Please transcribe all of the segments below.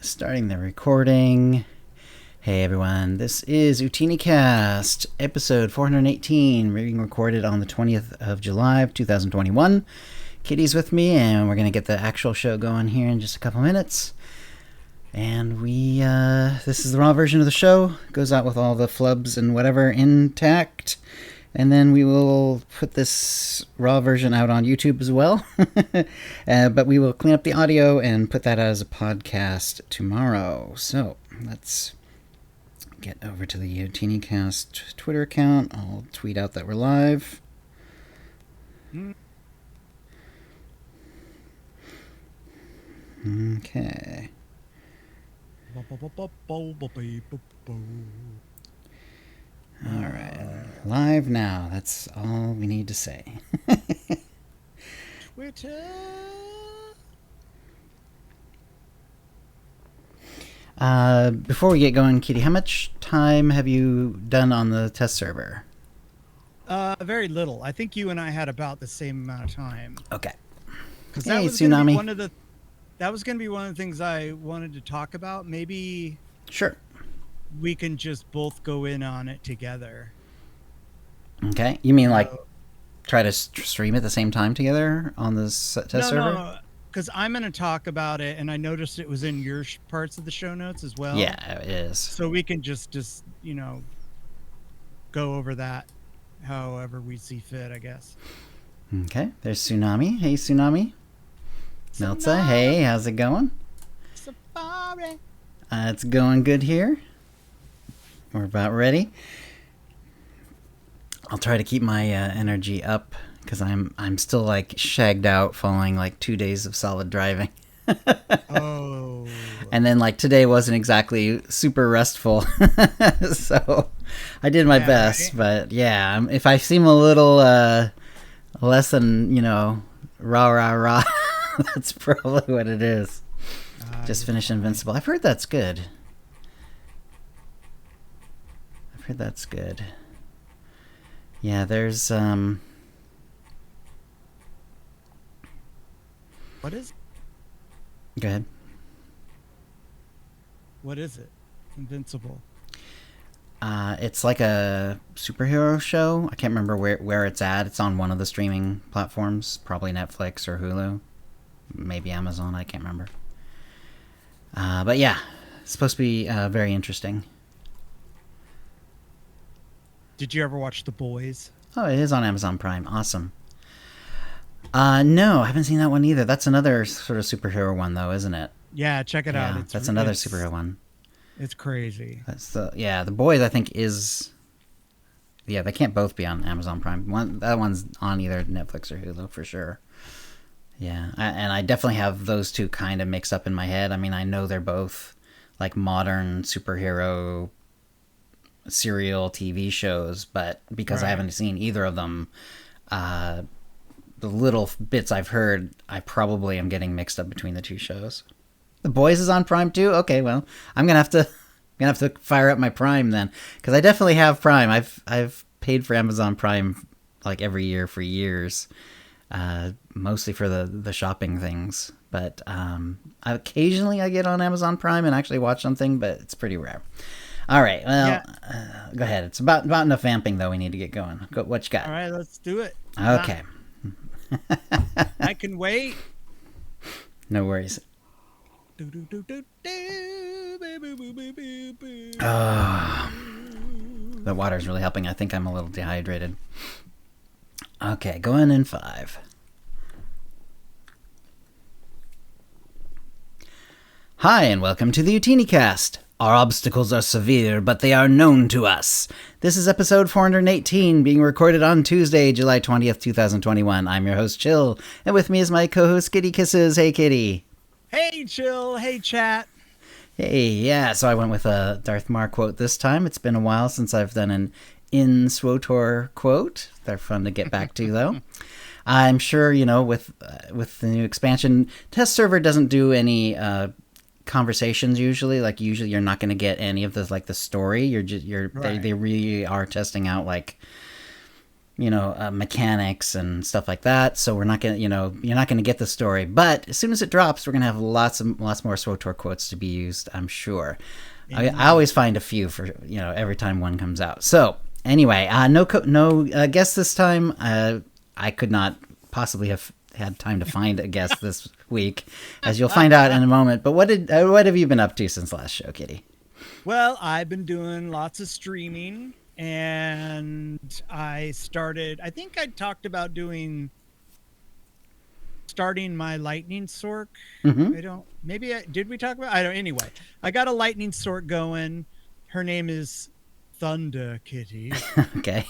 Starting the recording. Hey everyone, this is OotiniCast, episode 418, being recorded on the 20th of July of 2021. Kitty's with me, and we're going to get the actual show going here in just a couple minutes. And this is the raw version of the show. Goes out with all the flubs and whatever intact. And then we will put this raw version out on YouTube as well. But we will clean up the audio and put that out as a podcast tomorrow. So let's get over to the OotiniCast Twitter account. I'll tweet out that we're live. Okay. Alright, live now. That's all we need to say. Twitter. Before we get going, Kitty, how much time have you done on the test server? Very little. I think you and I had about the same amount of time. Okay. Because Hey, that was gonna be Tsunami. that was going to be one of the things I wanted to talk about. Maybe Sure. we can just both go in on it together. Okay. You mean like try to stream at the same time together on this test server? No, because I'm going to talk about it, and I noticed it was in your parts of the show notes as well. Yeah, it is. So we can just go over that however we see fit, I guess. Okay. There's Tsunami. Hey, Tsunami. Meltza. Hey, how's it going? Safari. It's going good here. We're about ready. I'll try to keep my energy up because I'm still like shagged out following like 2 days of solid driving. Oh. And then like today wasn't exactly super restful. So I did my best, right? but yeah, if I seem a little less than, rah, that's probably what it is. Just finished Invincible. I've heard that's good. Yeah, there's What is? Go ahead. What is it? Invincible. It's like a superhero show. I can't remember where it's at. It's on one of the streaming platforms, probably Netflix or Hulu, maybe Amazon. I can't remember. But yeah, it's supposed to be very interesting. Did you ever watch The Boys? Oh, it is on Amazon Prime. Awesome. No, I haven't seen that one either. That's another sort of superhero one, though, isn't it? Yeah, check it out. That's another superhero one. It's crazy. That's The Boys, I think, is... Yeah, they can't both be on Amazon Prime. That one's on either Netflix or Hulu, for sure. Yeah, and I definitely have those two kind of mixed up in my head. I mean, I know they're both, like, modern superhero serial TV shows, but because I haven't seen either of them, the little bits I've heard, I probably am getting mixed up between the two shows. The Boys is on Prime too. Okay, well, I'm gonna have to fire up my Prime then, because I definitely have Prime. I've paid for Amazon Prime like every year for years, mostly for the shopping things. But occasionally I get on Amazon Prime and actually watch something, but it's pretty rare. All right, well, go ahead. It's about enough vamping though. We need to get going. What you got? All right, let's do it. Okay. I can wait. No worries. The water's really helping. I think I'm a little dehydrated. Okay, going in 5. Hi, and welcome to the OotiniCast. Our obstacles are severe, but they are known to us. This is episode 418, being recorded on Tuesday, July 20th, 2021. I'm your host, Chill, and with me is my co-host, KittyKissz. Hey, Kitty. Hey, Chill. Hey, chat. Hey, yeah, so I went with a Darth Maul quote this time. It's been a while since I've done an in SWTOR quote. They're fun to get back to, though. I'm sure, with the new expansion, test server doesn't do any conversations usually. Like, usually you're not going to get any of the story. Right. They really are testing out, like, mechanics and stuff like that. So we're not gonna, you're not gonna get the story. But as soon as it drops, we're gonna have lots more SWTOR quotes to be used, I'm sure. I always find a few for every time one comes out. So anyway, no guest this time. I could not possibly have had time to find a guest this week, as you'll find out in a moment. But what have you been up to since last show, Kitty? Well, I've been doing lots of streaming, and I think I talked about starting my lightning sork. Did we talk about? Anyway, I got a lightning sork going. Her name is Thunder Kitty. Okay.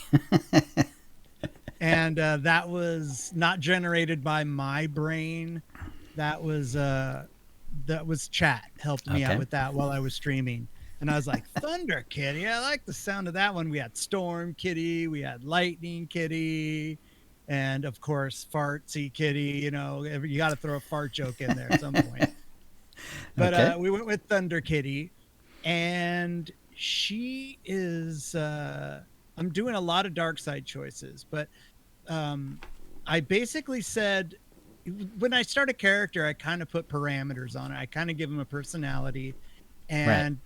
And that was not generated by my brain. That was chat helped me out with that while I was streaming. And I was like, Thunder Kitty, I like the sound of that one. We had Storm Kitty, we had Lightning Kitty, and of course, Fartsy Kitty. You got to throw a fart joke in there at some point. But we went with Thunder Kitty, and she is. I'm doing a lot of dark side choices, but I basically said, when I start a character, I kind of put parameters on it. I kind of give them a personality, and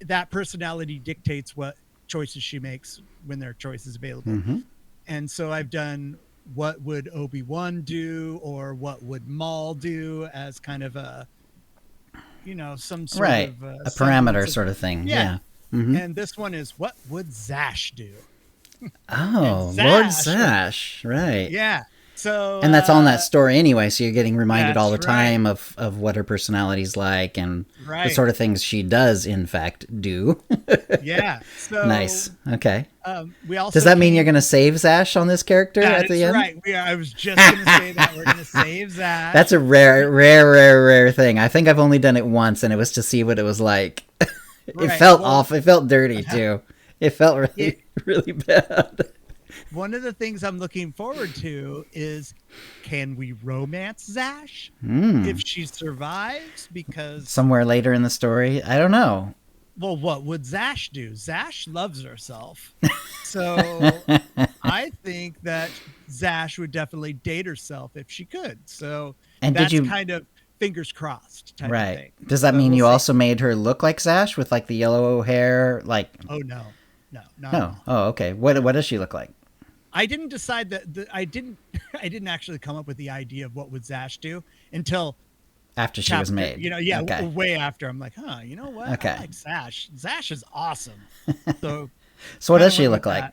that personality dictates what choices she makes when there are choices available. Mm-hmm. And so I've done what would Obi-Wan do, or what would Maul do, as kind of a, some sort of a parameter sort of thing. Yeah. Mm-hmm. And this one is, what would Zash do? Oh, Lord Zash, right? Yeah. So, and that's all in that story anyway. So you're getting reminded all the time of what her personality's like, and the sort of things she does, in fact, do. Yeah. So nice. Okay. We also does that mean you're going to save Zash on this character at the end? Right. I was just going to say that we're going to save Zash. That's a rare thing. I think I've only done it once, and it was to see what it was like. It felt off. It felt dirty too. It felt really bad. One of the things I'm looking forward to is, can we romance Zash if she survives? Because somewhere later in the story, I don't know. Well, what would Zash do? Zash loves herself. So I think that Zash would definitely date herself if she could. So that's kind of fingers crossed type of thing. Does that mean you also made her look like Zash with like the yellow hair? Like, oh no. Oh, okay. What does she look like? I didn't decide that. I didn't actually come up with the idea of what would Zash do until after she was made. Way after. I'm like, you know what? Okay. I like Zash. Zash is awesome. So what does she look like?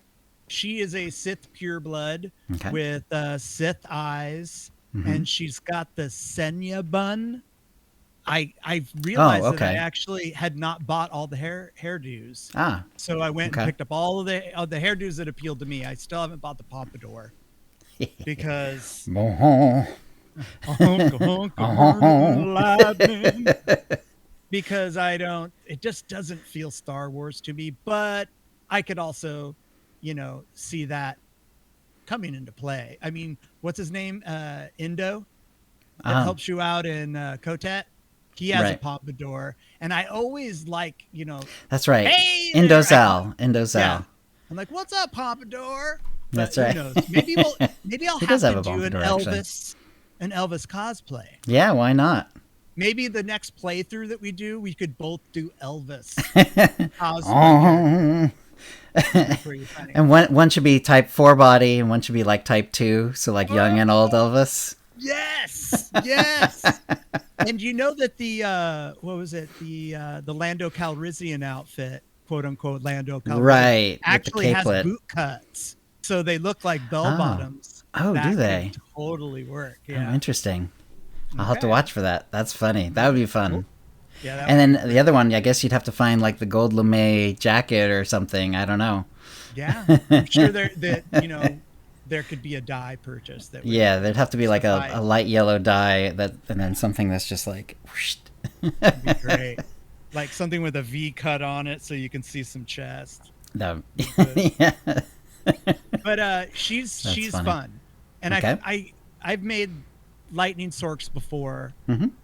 She is a Sith pureblood with Sith eyes, and she's got the Senya bun. I realized that I actually had not bought all the hairdos. So I went and picked up all of the hairdos that appealed to me. I still haven't bought the pompadour because because it just doesn't feel Star Wars to me. But I could also, see that coming into play. I mean, what's his name? Indo that helps you out in Kotet. He has a pompadour, and I always like, That's right. Hey, Indozal. Yeah. I'm like, what's up, pompadour? That's right. Who knows? Maybe I'll have to do an Elvis cosplay. Yeah, why not? Maybe the next playthrough that we do, we could both do Elvis cosplay. And one should be type 4 body, and one should be like type 2, so like young and old Elvis. Yes. And you know that the the Lando Calrissian outfit, quote unquote Lando Calrissian, actually has boot cuts, so they look like bell bottoms. Oh, do they? Totally work. Yeah. Oh, interesting. I'll have to watch for that. That's funny. That would be fun. Cool. Yeah. And then the other one, I guess you'd have to find like the gold lame jacket or something. I don't know. Yeah, I'm sure there could be a dye purchase that. There'd have to be like a light yellow dye and then something that's just like. Whoosh. That'd be great, like something with a V cut on it, so you can see some chest. No. Yeah. But she's fun, and I've made lightning sorks before,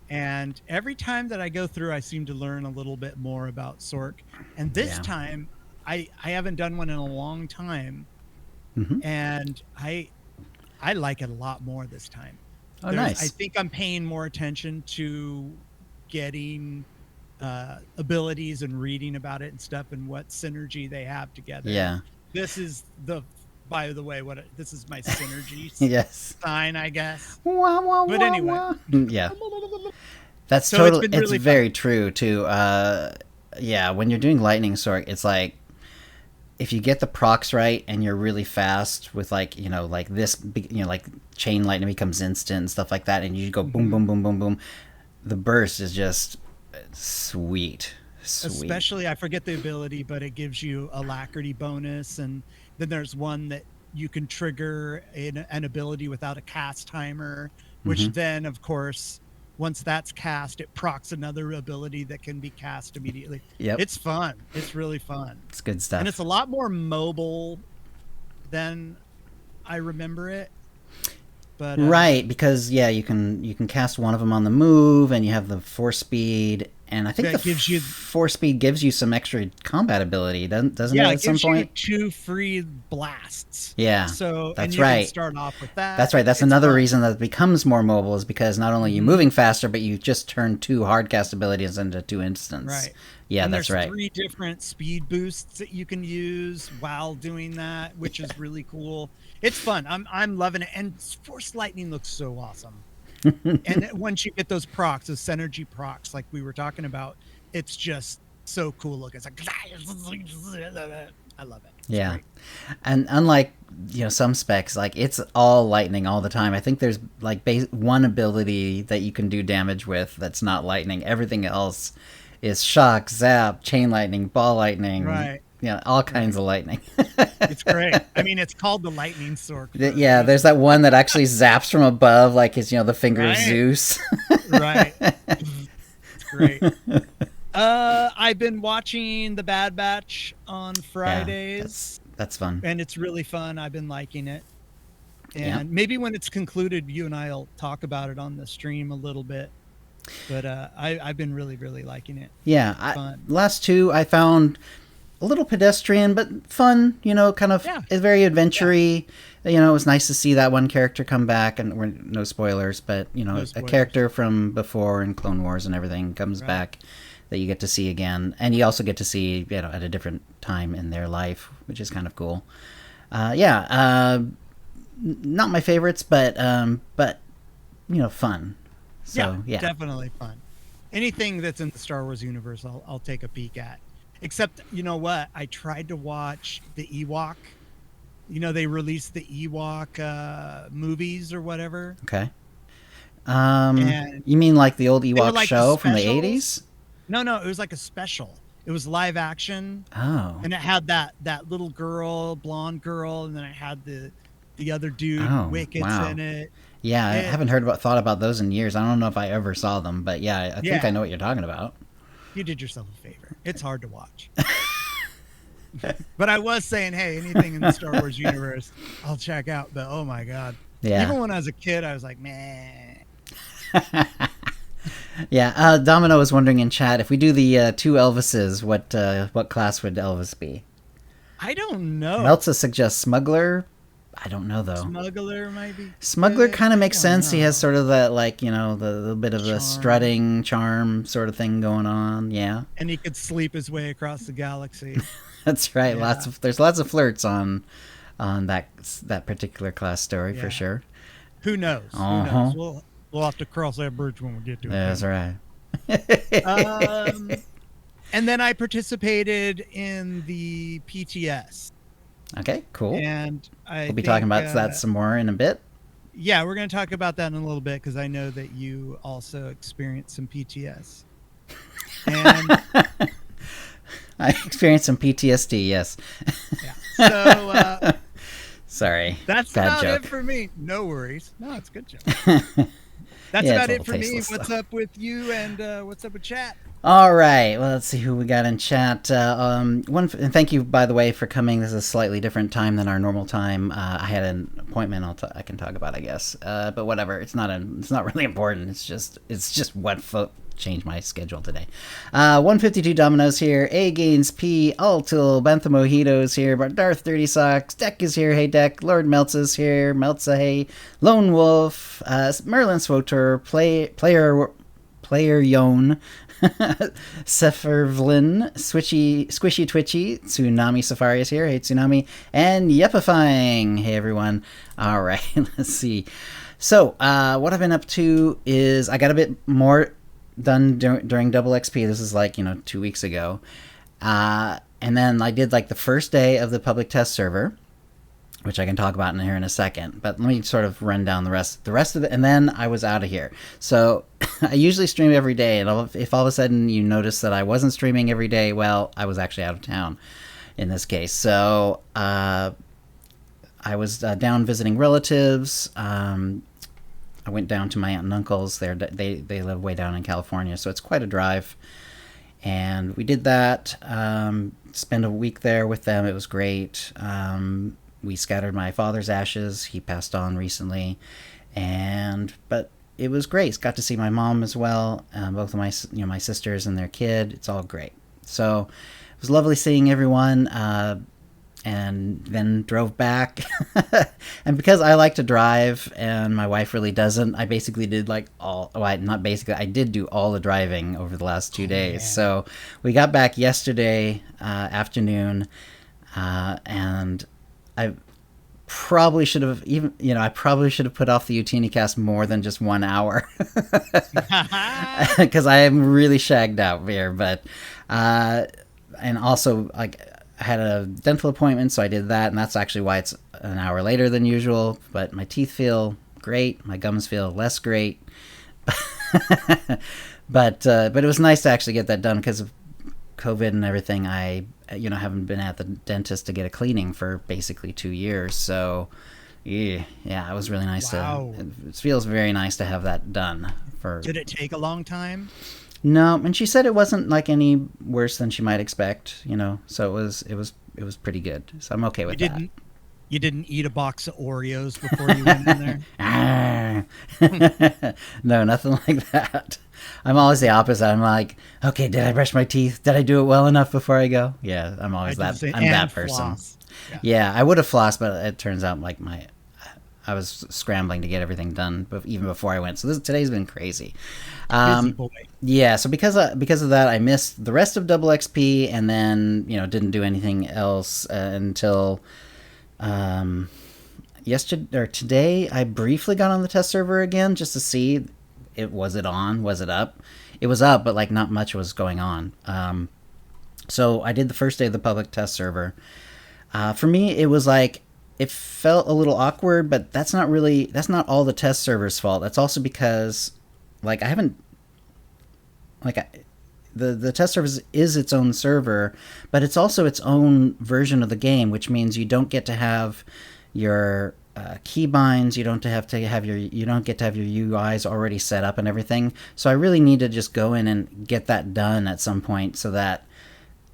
and every time that I go through, I seem to learn a little bit more about sork. And this time, I haven't done one in a long time. and I like it a lot more this time. Oh, nice. I think I'm paying more attention to getting abilities and reading about it and stuff and what synergy they have together. Yeah. This is by the way, this is my synergy yes. sign, I guess. Wah, wah, but wah, anyway. Wah. Yeah. That's so totally, it's really very true too. Yeah, when you're doing lightning stork, it's like, if you get the procs right and you're really fast with like, like this, like chain lightning becomes instant and stuff like that, and you go boom, boom, boom, boom, boom, the burst is just sweet. Especially, I forget the ability, but it gives you alacrity bonus, and then there's one that you can trigger an ability without a cast timer, which then, of course, once that's cast, it procs another ability that can be cast immediately. Yep. It's fun. It's really fun. It's good stuff. And it's a lot more mobile than I remember it. But right, because you can cast one of them on the move, and you have the force speed, and I think the force speed gives you some extra combat ability, doesn't it? At some point, it gives you 2 free blasts. Yeah, so that's and you right. Can start off with that. That's right. That's another reason that it becomes more mobile, is because not only are you moving faster, but you just turn 2 hard cast abilities into 2 instants. Right. Yeah, and that's there's right. 3 different speed boosts that you can use while doing that, which is really cool. It's fun. I'm loving it, and Force Lightning looks so awesome. And once you get those procs, those synergy procs, like we were talking about, it's just so cool looking. It's like, I love it. It's yeah, great. And unlike some specs, like it's all lightning all the time. I think there's like one ability that you can do damage with that's not lightning. Everything else is shock, zap, chain lightning, ball lightning. Right. Yeah, all kinds of lightning. It's great. I mean, it's called the lightning stork. Yeah, there's that one that actually zaps from above, like his, the finger of Zeus. Right. It's great. I've been watching The Bad Batch on Fridays. Yeah, that's fun. And it's really fun. I've been liking it. And maybe when it's concluded, you and I'll talk about it on the stream a little bit. But I've been really, really liking it. Yeah. Last 2 I found a little pedestrian, but fun, kind of is very adventure-y. Yeah. It was nice to see that one character come back, and we're no spoilers, but, a character from before in Clone Wars and everything comes back that you get to see again. And you also get to see, at a different time in their life, which is kind of cool. Not my favorites, but fun. So, yeah. Definitely fun. Anything that's in the Star Wars universe, I'll take a peek at. Except, you know what? I tried to watch the Ewok. They released the Ewok movies or whatever. Okay. You mean like the old Ewok show from the 80s? No, it was like a special. It was live action. Oh. And it had that little girl, blonde girl, and then it had the other dude, Wicket's in it. Yeah, I haven't thought about those in years. I don't know if I ever saw them, but I think I know what you're talking about. You did yourself a favor. It's hard to watch. But I was saying, hey, anything in the Star Wars universe, I'll check out. But oh my God. Yeah. Even when I was a kid, I was like, man. Yeah. Domino was wondering in chat, if we do the 2 Elvises, what class would Elvis be? I don't know. Meltza suggests Smuggler. I don't know though. Smuggler maybe. Smuggler kind of makes sense. He has sort of that, like, the little bit of the strutting charm sort of thing going on. Yeah. And he could sleep his way across the galaxy. That's right. Yeah. There's lots of flirts on that particular class story for sure. Who knows? Uh-huh. Who knows? We'll have to cross that bridge when we get to it. That's right. And then I participated in the PTS. Okay, cool. And we'll be talking about that some more in a bit. Yeah, we're going to talk about that in a little bit, because I know that you also experienced some PTS. And I experienced some PTSD, yes. Yeah. So sorry. That's bad about joke. it for me. No worries. No, it's a good joke. That's about it for me. What's up with you, and what's up with chat? All right. Well, let's see who we got in chat. And thank you, by the way, for coming. This is a slightly different time than our normal time. I had an appointment. I can talk about, I guess. But whatever. It's not really important. It's just what change my schedule today. 152 Dominoes here. A Gaines P. Altil. Bantha Mojitos here. Darth Dirty Socks. Deck is here. Hey Deck. Lord Meltz is here. Meltza hey. Lone Wolf. Merlin Swotor. Player Yon. Sephervlin, Squishy Twitchy, Tsunami Safari is here. Hey Tsunami. And Yepifying. Hey everyone. All right, let's see. So, what I've been up to is I got a bit more done during Double XP. This is like, 2 weeks ago. And then I did like the first day of the public test server, which I can talk about in a second. But let me sort of run down the rest of it, and then I was out of here. So I usually stream every day, and if all of a sudden you notice that I wasn't streaming every day, well, I was actually out of town in this case. So I was down visiting relatives. I went down to my aunt and uncle's. They live way down in California, so it's quite a drive. And we did that. Spent a week there with them. It was great. We scattered my father's ashes. He passed on recently, but it was great. Got to see my mom as well. Both of my my sisters and their kid. It's all great. So it was lovely seeing everyone. And then drove back. And because I like to drive and my wife really doesn't, I basically did I did do all the driving over the last 2 days. Man. So we got back yesterday afternoon, and I probably should have put off the UtiniCast more than just 1 hour, because I am really shagged out here. But and also I had a dental appointment, so I did that, and that's actually why it's an hour later than usual. But my teeth feel great, my gums feel less great. but it was nice to actually get that done because of COVID and everything. I haven't been at the dentist to get a cleaning for basically 2 years. So yeah, it was really nice. Wow. It feels very nice to have that done. Did it take a long time? No, and she said it wasn't like any worse than she might expect, so it was pretty good. So I'm okay with that. You didn't eat a box of Oreos before you went in there? No, nothing like that. I'm always the opposite. I'm like, okay, did I brush my teeth? Did I do it well enough before I go? Yeah, I'm always that. I'm that person. Floss. Yeah, I would have flossed, but it turns out I was scrambling to get everything done, even before I went. So today's been crazy. Busy boy. Yeah, so because of that, I missed the rest of Double XP, and then didn't do anything else until today. I briefly got on the test server again just to see was it up. It was up, but not much was going on. So I did the first day of the public test server. For me, it was it felt a little awkward, but that's not all the test server's fault. That's also because I haven't the test server is its own server, but it's also its own version of the game, which means you don't get to have your keybinds, you don't get to have your UIs already set up and everything. So I really need to just go in and get that done at some point, so that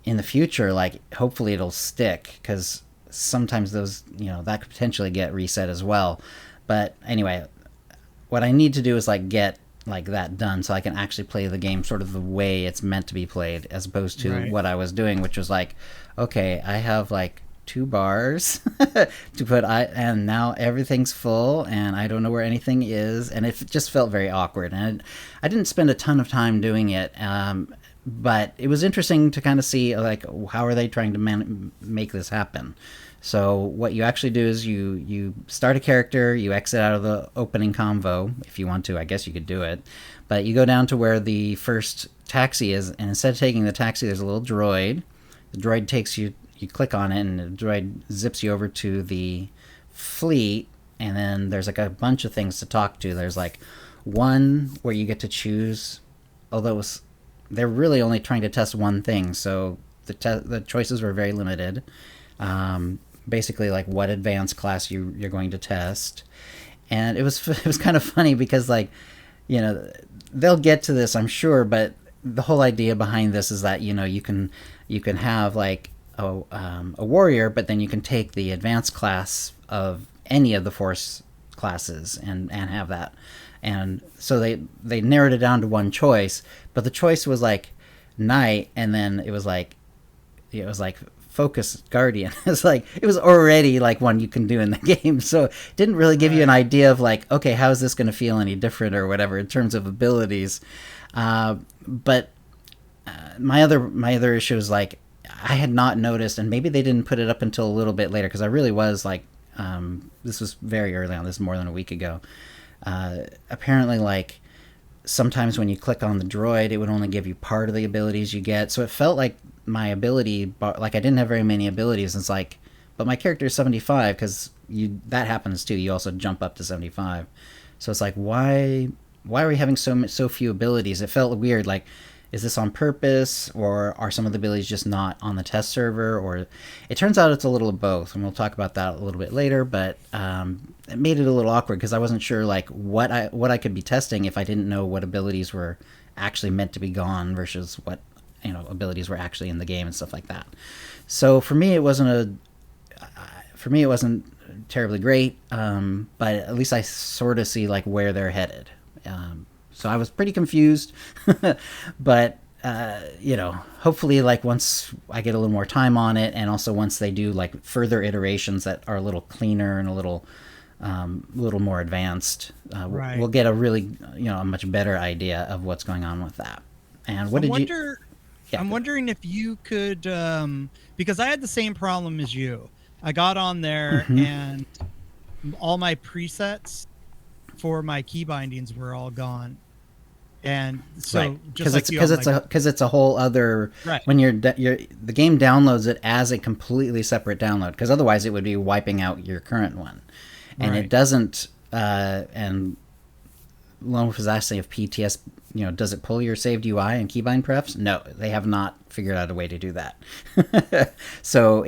in the future, hopefully it'll stick, because sometimes those, that could potentially get reset as well. But anyway, what I need to do is get that done so I can actually play the game sort of the way it's meant to be played, as opposed to what I was doing, which was okay, I have 2 bars to put, and now everything's full and I don't know where anything is, and it just felt very awkward. And I didn't spend a ton of time doing it, but it was interesting to kind of see how are they trying to make this happen. So what you actually do is you start a character, you exit out of the opening convo if you want to. I guess you could do it, but you go down to where the first taxi is, and instead of taking the taxi, there's a little droid. The droid takes you. You click on it, and the droid zips you over to the fleet, and then there's a bunch of things to talk to. There's one where you get to choose, although they're really only trying to test one thing, so the choices were very limited. Basically what advanced class you're going to test. And it was kind of funny because they'll get to this, I'm sure, but the whole idea behind this is that you can have a warrior, but then you can take the advanced class of any of the force classes and have that And so they narrowed it down to one choice, but the choice was like knight, and then it was like focus guardian. It's like it was already like one you can do in the game, so it didn't really give you an idea of like, okay, how is this going to feel any different or whatever in terms of abilities. But my other issue is like I had not noticed, and maybe they didn't put it up until a little bit later, because I really was like, this was very early on. This is more than a week ago. Apparently, like sometimes when you click on the droid, it would only give you part of the abilities you get. So it felt like my ability, like I didn't have very many abilities. It's like, but my character is 75, because that happens too. You also jump up to 75. So it's like, why are we having so few abilities? It felt weird. Like, is this on purpose, or are some of the abilities just not on the test server? Or it turns out it's a little of both, and we'll talk about that a little bit later. But it made it a little awkward because I wasn't sure like what I could be testing if I didn't know what abilities were actually meant to be gone versus what abilities were actually in the game and stuff like that. So for me, it wasn't terribly great, but at least I sort of see like where they're headed. So I was pretty confused, but hopefully like once I get a little more time on it, and also once they do like further iterations that are a little cleaner and a little more advanced, we'll get a really a much better idea of what's going on with that. And what I'm wondering if you could, because I had the same problem as you. I got on there and all my presets for my key bindings were all gone. And so because it's a whole other when the game downloads it as a completely separate download, because otherwise it would be wiping out your current one, and it doesn't. And Lone was asking if PTS, does it pull your saved UI and keybind prefs? No, they have not figured out a way to do that. So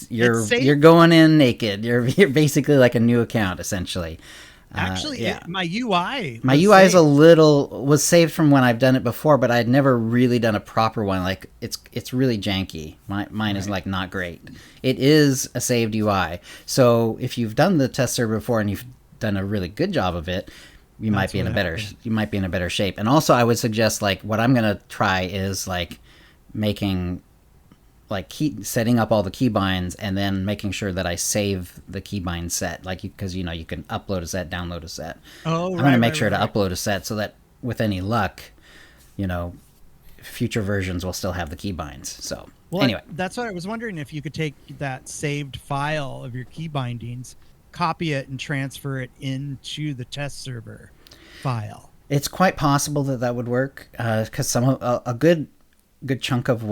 you're going in naked. You're basically like a new account essentially. Actually, my UI was saved from when I've done it before, but I'd never really done a proper one. Like it's really janky. Mine is like not great. It is a saved UI. So if you've done the test server before and you've done a really good job of it, you might be in a better shape. And also, I would suggest like what I'm gonna try is like making like setting up all the keybinds and then making sure that I save the keybind set, like because you can upload a set, download a set. I'm gonna make sure to upload a set so that with any luck, future versions will still have the keybinds. So anyway, that's what I was wondering, if you could take that saved file of your key bindings, copy it, and transfer it into the test server file. It's quite possible that would work, because a good chunk of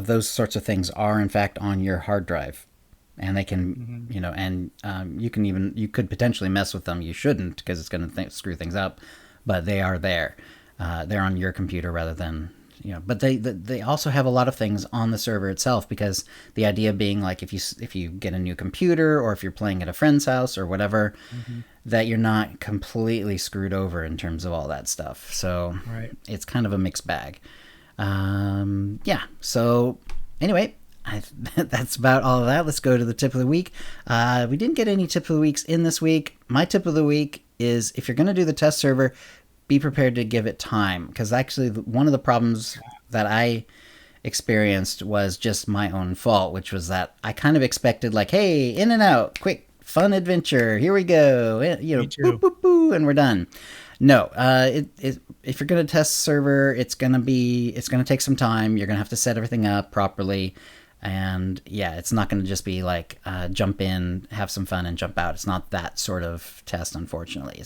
those sorts of things are in fact on your hard drive, and they can you could potentially mess with them. You shouldn't, because it's going to screw things up, but they are there. They're on your computer rather than but they also have a lot of things on the server itself, because the idea being like if you get a new computer, or if you're playing at a friend's house or whatever, that you're not completely screwed over in terms of all that stuff. So it's kind of a mixed bag. So anyway, that's about all of that. Let's go to the tip of the week. We didn't get any tip of the weeks in this week. My tip of the week is, if you're going to do the test server, be prepared to give it time, because actually one of the problems that I experienced was just my own fault, which was that I kind of expected like, hey, in and out, quick, fun adventure, here we go, boop, boop, boop, and we're done. No, if you're going to test server, it's going to take some time. You're going to have to set everything up properly. And it's not going to just be like jump in, have some fun, and jump out. It's not that sort of test, unfortunately.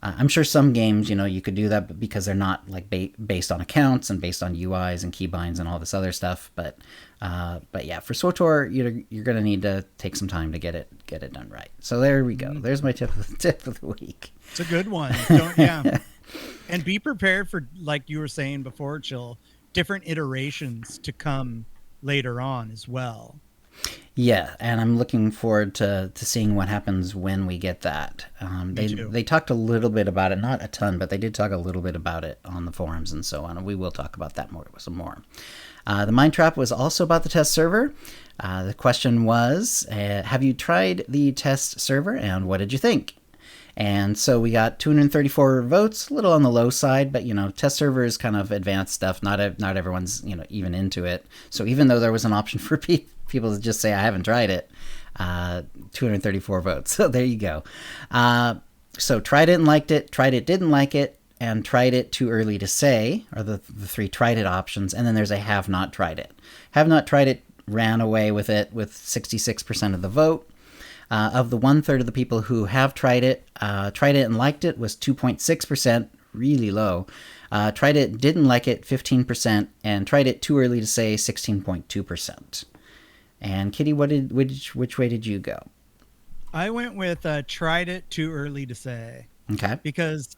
I'm sure some games, you could do that because they're not like based on accounts and based on UIs and keybinds and all this other stuff. But for SWTOR, you're going to need to take some time to get it done right. So there we go. There's my tip of the week. It's a good one. And be prepared for, like you were saying before, Chill, different iterations to come later on as well. Yeah, and I'm looking forward to seeing what happens when we get that. They talked a little bit about it, not a ton, but they did talk a little bit about it on the forums and so on, and we will talk about that some more. The Mind Trap was also about the test server. The question was, have you tried the test server, and what did you think? And so we got 234 votes, a little on the low side, but test server is kind of advanced stuff. Not everyone's even into it. So even though there was an option for people to just say I haven't tried it, 234 votes. So there you go. So tried it and liked it, tried it, didn't like it, and tried it too early to say, are the three tried it options. And then there's a have not tried it. Have not tried it ran away with it with 66% of the vote. Of the 1/3 of the people who have tried it and liked it was 2.6%, really low. Tried it, didn't like it, 15%, and tried it too early to say, 16.2%. And Kitty, which way did you go? I went with tried it too early to say. Okay. Because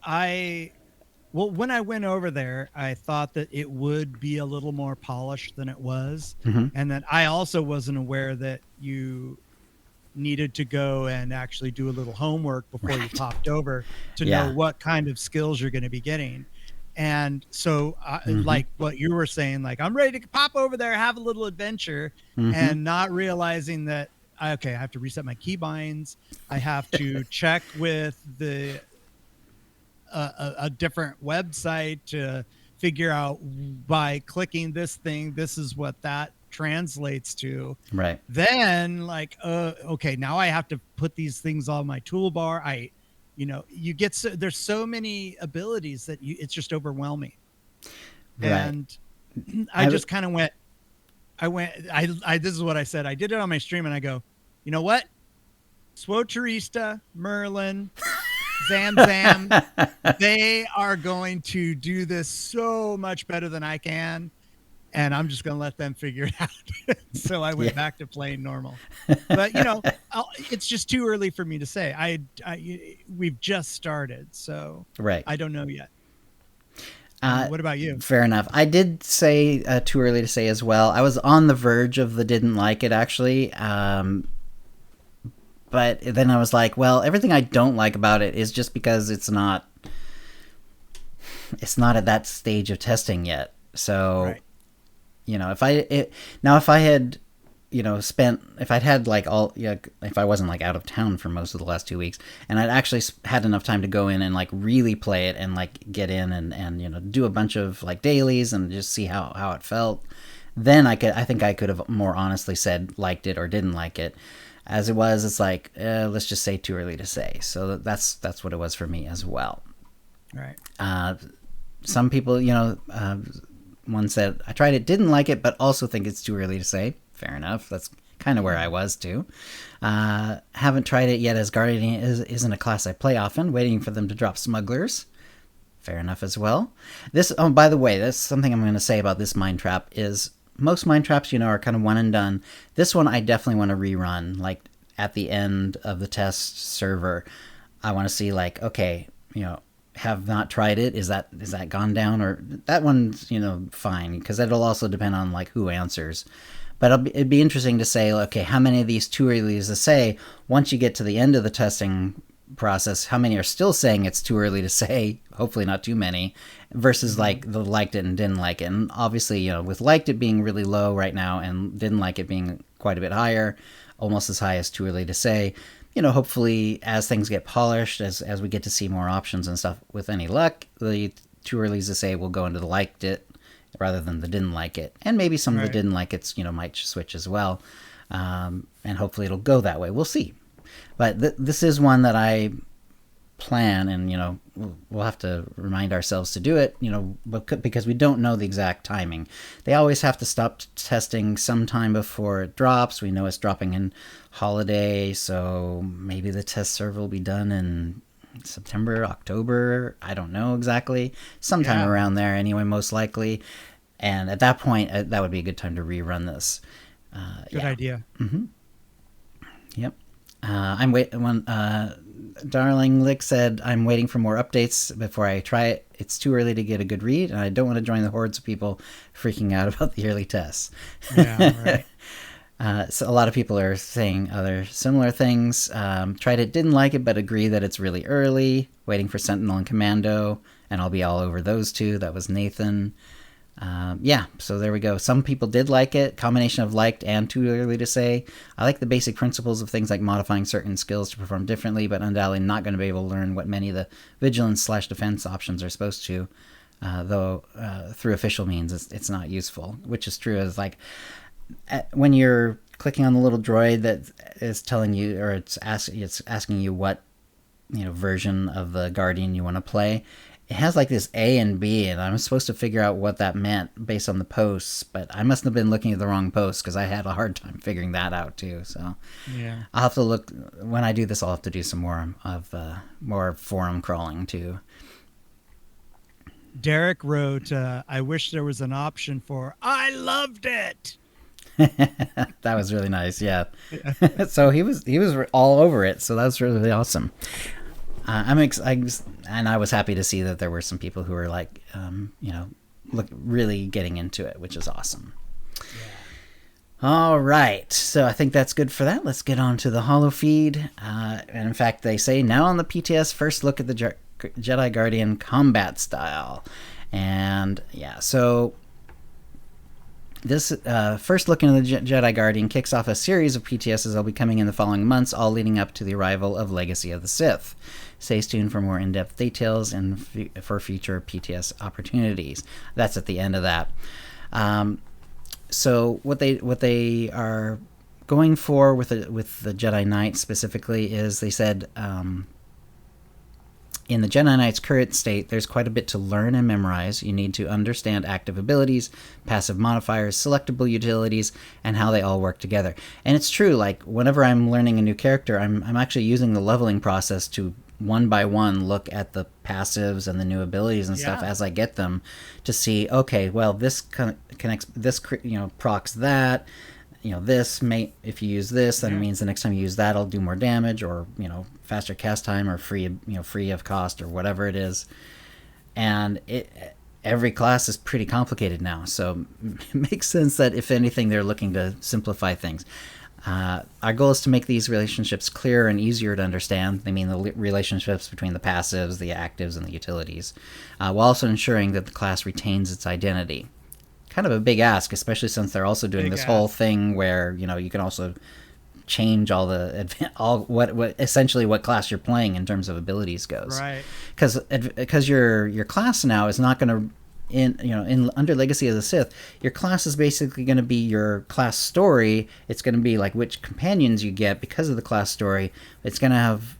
when I went over there, I thought that it would be a little more polished than it was. Mm-hmm. And that I also wasn't aware that you needed to go and actually do a little homework before you popped over to know what kind of skills you're going to be getting. And so like what you were saying, like, I'm ready to pop over there, have a little adventure, and not realizing that, okay, I have to reset my keybinds. I have to check with a different website to figure out by clicking this thing, this is what that translates to. Right. Then like, okay, now I have to put these things on my toolbar. You get there's so many abilities that it's just overwhelming. Right. And I just kind of went, this is what I said. I did it on my stream and I go, you know what? Swotarista, Merlin, Zam, they are going to do this so much better than I can. And I'm just going to let them figure it out. So I went back to playing normal. But, it's just too early for me to say. We've just started, so I don't know yet. What about you? Fair enough. I did say too early to say as well. I was on the verge of the didn't like it, actually. But then I was like, well, everything I don't like about it is just because it's not at that stage of testing yet. So, if I had, if I'd had like if I wasn't like out of town for most of the last 2 weeks and I'd actually had enough time to go in and like really play it and like get in and do a bunch of like dailies and just see how it felt, then I think I could have more honestly said liked it or didn't like it. As it was, it's like, let's just say too early to say. So that's what it was for me as well. Right. Some people, one said, I tried it, didn't like it, but also think it's too early to say. Fair enough. That's kind of where I was too. Haven't tried it yet as Guardian isn't a class I play often, waiting for them to drop Smugglers. Fair enough as well. By the way, that's something I'm going to say about this Mind Trap is most Mind Traps, are kind of one and done. This one I definitely want to rerun, like at the end of the test server. I want to see like, okay, have not tried it. Is that gone down? Or that one's, fine, because it'll also depend on like who answers. But it'd be interesting to say, okay, how many of these too early to say, once you get to the end of the testing process, how many are still saying it's too early to say, hopefully not too many, versus like the liked it and didn't like it. And obviously, with liked it being really low right now and didn't like it being quite a bit higher, almost as high as too early to say, hopefully as things get polished, as we get to see more options and stuff, with any luck, the too early to say will go into the liked it rather than the didn't like it. And maybe some of the didn't like it's, might switch as well. And hopefully it'll go that way. We'll see. But this is one that I plan, and we'll have to remind ourselves to do it, because we don't know the exact timing. They always have to stop testing sometime before it drops. We know it's dropping in holiday, so maybe the test server will be done in September, October. I don't know exactly. Sometime around there anyway, most likely. And at that point, that would be a good time to rerun this. Good idea. Mm-hmm. Yep. I'm waiting. Darling Lick said, I'm waiting for more updates before I try it. It's too early to get a good read, and I don't want to join the hordes of people freaking out about the early tests. Yeah, right. So a lot of people are saying other similar things. Tried it, didn't like it, but agree that it's really early. Waiting for Sentinel and Commando, and I'll be all over those two. That was Nathan. Yeah, so there we go. Some people did like it. Combination of liked and too early to say. I like the basic principles of things like modifying certain skills to perform differently, but undoubtedly not going to be able to learn what many of the vigilance/defense options are supposed to. Though through official means, it's not useful, which is true. As like when you're clicking on the little droid that is telling you, or it's asking you what version of the Guardian you want to play. It has like this A and B, and I'm supposed to figure out what that meant based on the posts, but I must have been looking at the wrong post because I had a hard time figuring that out too. So yeah, I'll have to look when I do this. I'll have to do some more forum crawling too. Derek wrote, "I wish there was an option for I loved it." That was really nice. Yeah. So he was all over it. So that was really, really awesome. And I was happy to see that there were some people who were like, really getting into it, which is awesome. Yeah. All right, so I think that's good for that. Let's get on to the holo feed. And in fact, they say now on the PTS, first look at the Jedi Guardian combat style, and yeah, so. This first look into the Jedi Guardian kicks off a series of PTSs that'll be coming in the following months, all leading up to the arrival of Legacy of the Sith. Stay tuned for more in-depth details and for future PTS opportunities. That's at the end of that. So what they are going for with the Jedi Knight specifically is they said. In the Jedi Knight's current state, there's quite a bit to learn and memorize. You need to understand active abilities, passive modifiers, selectable utilities, and how they all work together. And it's true, like, whenever I'm learning a new character, I'm actually using the leveling process to one by one look at the passives and the new abilities and stuff as I get them to see, okay, well, this connects, this, procs that. This may, if you use this, then it means the next time you use that, it'll do more damage, or faster cast time, or free of cost, or whatever it is. And every class is pretty complicated now, so it makes sense that if anything, they're looking to simplify things. Our goal is to make these relationships clearer and easier to understand. I mean, the relationships between the passives, the actives, and the utilities, while also ensuring that the class retains its identity. Kind of a big ask, especially since they're also doing this whole thing where you can also change all what essentially what class you're playing in terms of abilities goes. Right. Because your class now is not going to under Legacy of the Sith, your class is basically going to be your class story. It's going to be like which companions you get because of the class story. It's going to have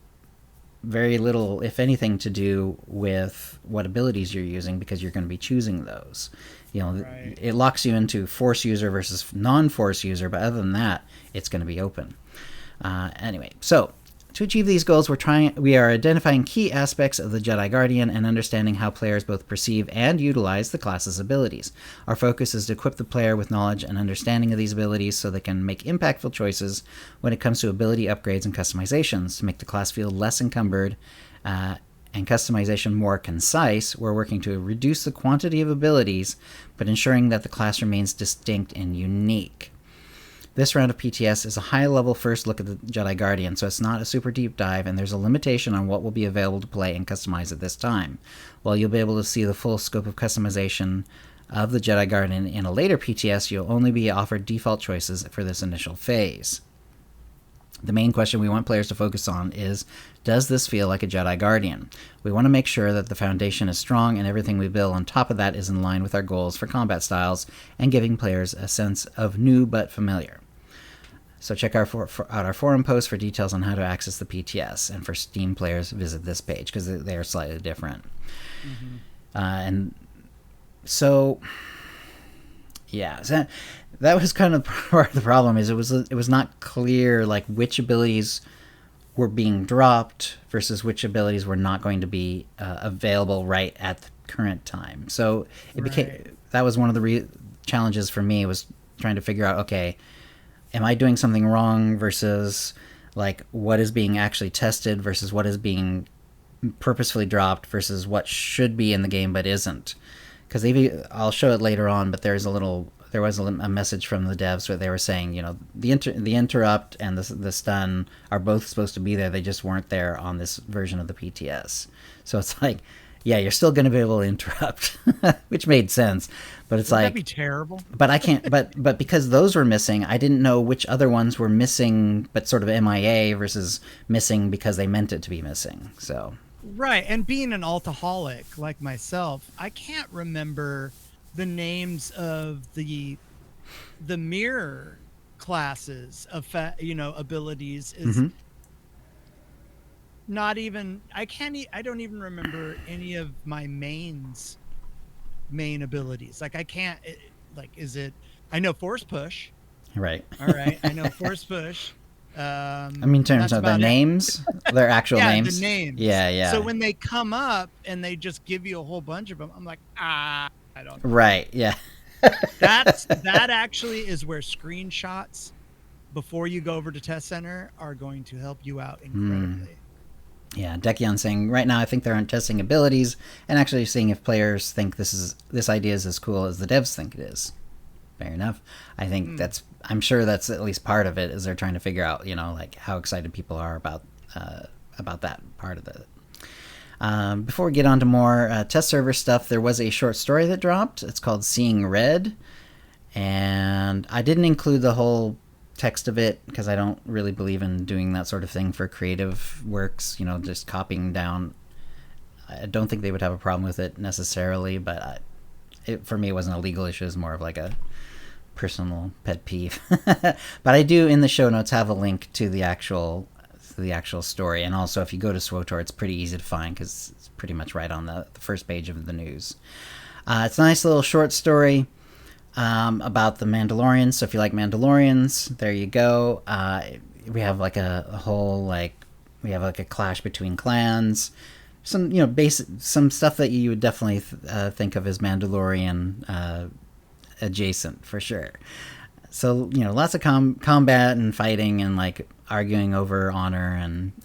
very little, if anything, to do with what abilities you're using because you're going to be choosing those. Right. It locks you into Force user versus non-Force user, but other than that, it's going to be open. Anyway, so to achieve these goals, we are identifying key aspects of the Jedi Guardian and understanding how players both perceive and utilize the class's abilities. Our focus is to equip the player with knowledge and understanding of these abilities so they can make impactful choices when it comes to ability upgrades and customizations to make the class feel less encumbered and customization more concise. We're working to reduce the quantity of abilities, but ensuring that the class remains distinct and unique. This round of PTS is a high-level first look at the Jedi Guardian, so it's not a super deep dive, and there's a limitation on what will be available to play and customize at this time. While you'll be able to see the full scope of customization of the Jedi Guardian in a later PTS, you'll only be offered default choices for this initial phase. The main question we want players to focus on is, does this feel like a Jedi Guardian? We want to make sure that the foundation is strong and everything we build on top of that is in line with our goals for combat styles and giving players a sense of new but familiar. So check out our forum post for details on how to access the PTS, and for Steam players, visit this page because they are slightly different. Mm-hmm. And so, yeah, so that was kind of part of the problem. Is it was not clear like which abilities were being dropped versus which abilities were not going to be available right at the current time. So it became that was one of the challenges for me, was trying to figure out, okay, am I doing something wrong versus like what is being actually tested versus what is being purposefully dropped versus what should be in the game but isn't. Because I'll show it later on, but there was a message from the devs where they were saying, the interrupt and the stun are both supposed to be there. They just weren't there on this version of the PTS. So it's like, yeah, you're still going to be able to interrupt, which made sense. But it's That'd be terrible. But I can't. But because those were missing, I didn't know which other ones were missing, but sort of MIA versus missing because they meant it to be missing. So right, and being an altaholic like myself, I can't remember the names of the mirror classes of abilities. Is not even I don't even remember any of my main abilities. Like I can't is it I know force push. Right. All right, I know force push. I mean, in terms of their names, their actual names. The names. Yeah. So when they come up and they just give you a whole bunch of them, I'm like, I don't know. Right. Yeah. that actually is where screenshots before you go over to test center are going to help you out incredibly. Yeah, Dekion saying right now I think they're testing abilities and actually seeing if players think this idea is as cool as the devs think it is. Fair enough. I think I'm sure that's at least part of it, is they're trying to figure out, like how excited people are about that part of it. Before we get on to more test server stuff, there was a short story that dropped. It's called Seeing Red, and I didn't include the whole text of it because I don't really believe in doing that sort of thing for creative works, just copying down. I don't think they would have a problem with it necessarily, but for me it wasn't a legal issue. It was more of like a personal pet peeve. But I do in the show notes have a link to the actual story, and also if you go to SWTOR, it's pretty easy to find because it's pretty much right on the first page of the news. It's a nice little short story about the Mandalorians. So if you like Mandalorians, there you go. We have like a whole we have like a clash between clans. Some some stuff that you would definitely think of as Mandalorian adjacent for sure. So lots of combat and fighting and like arguing over honor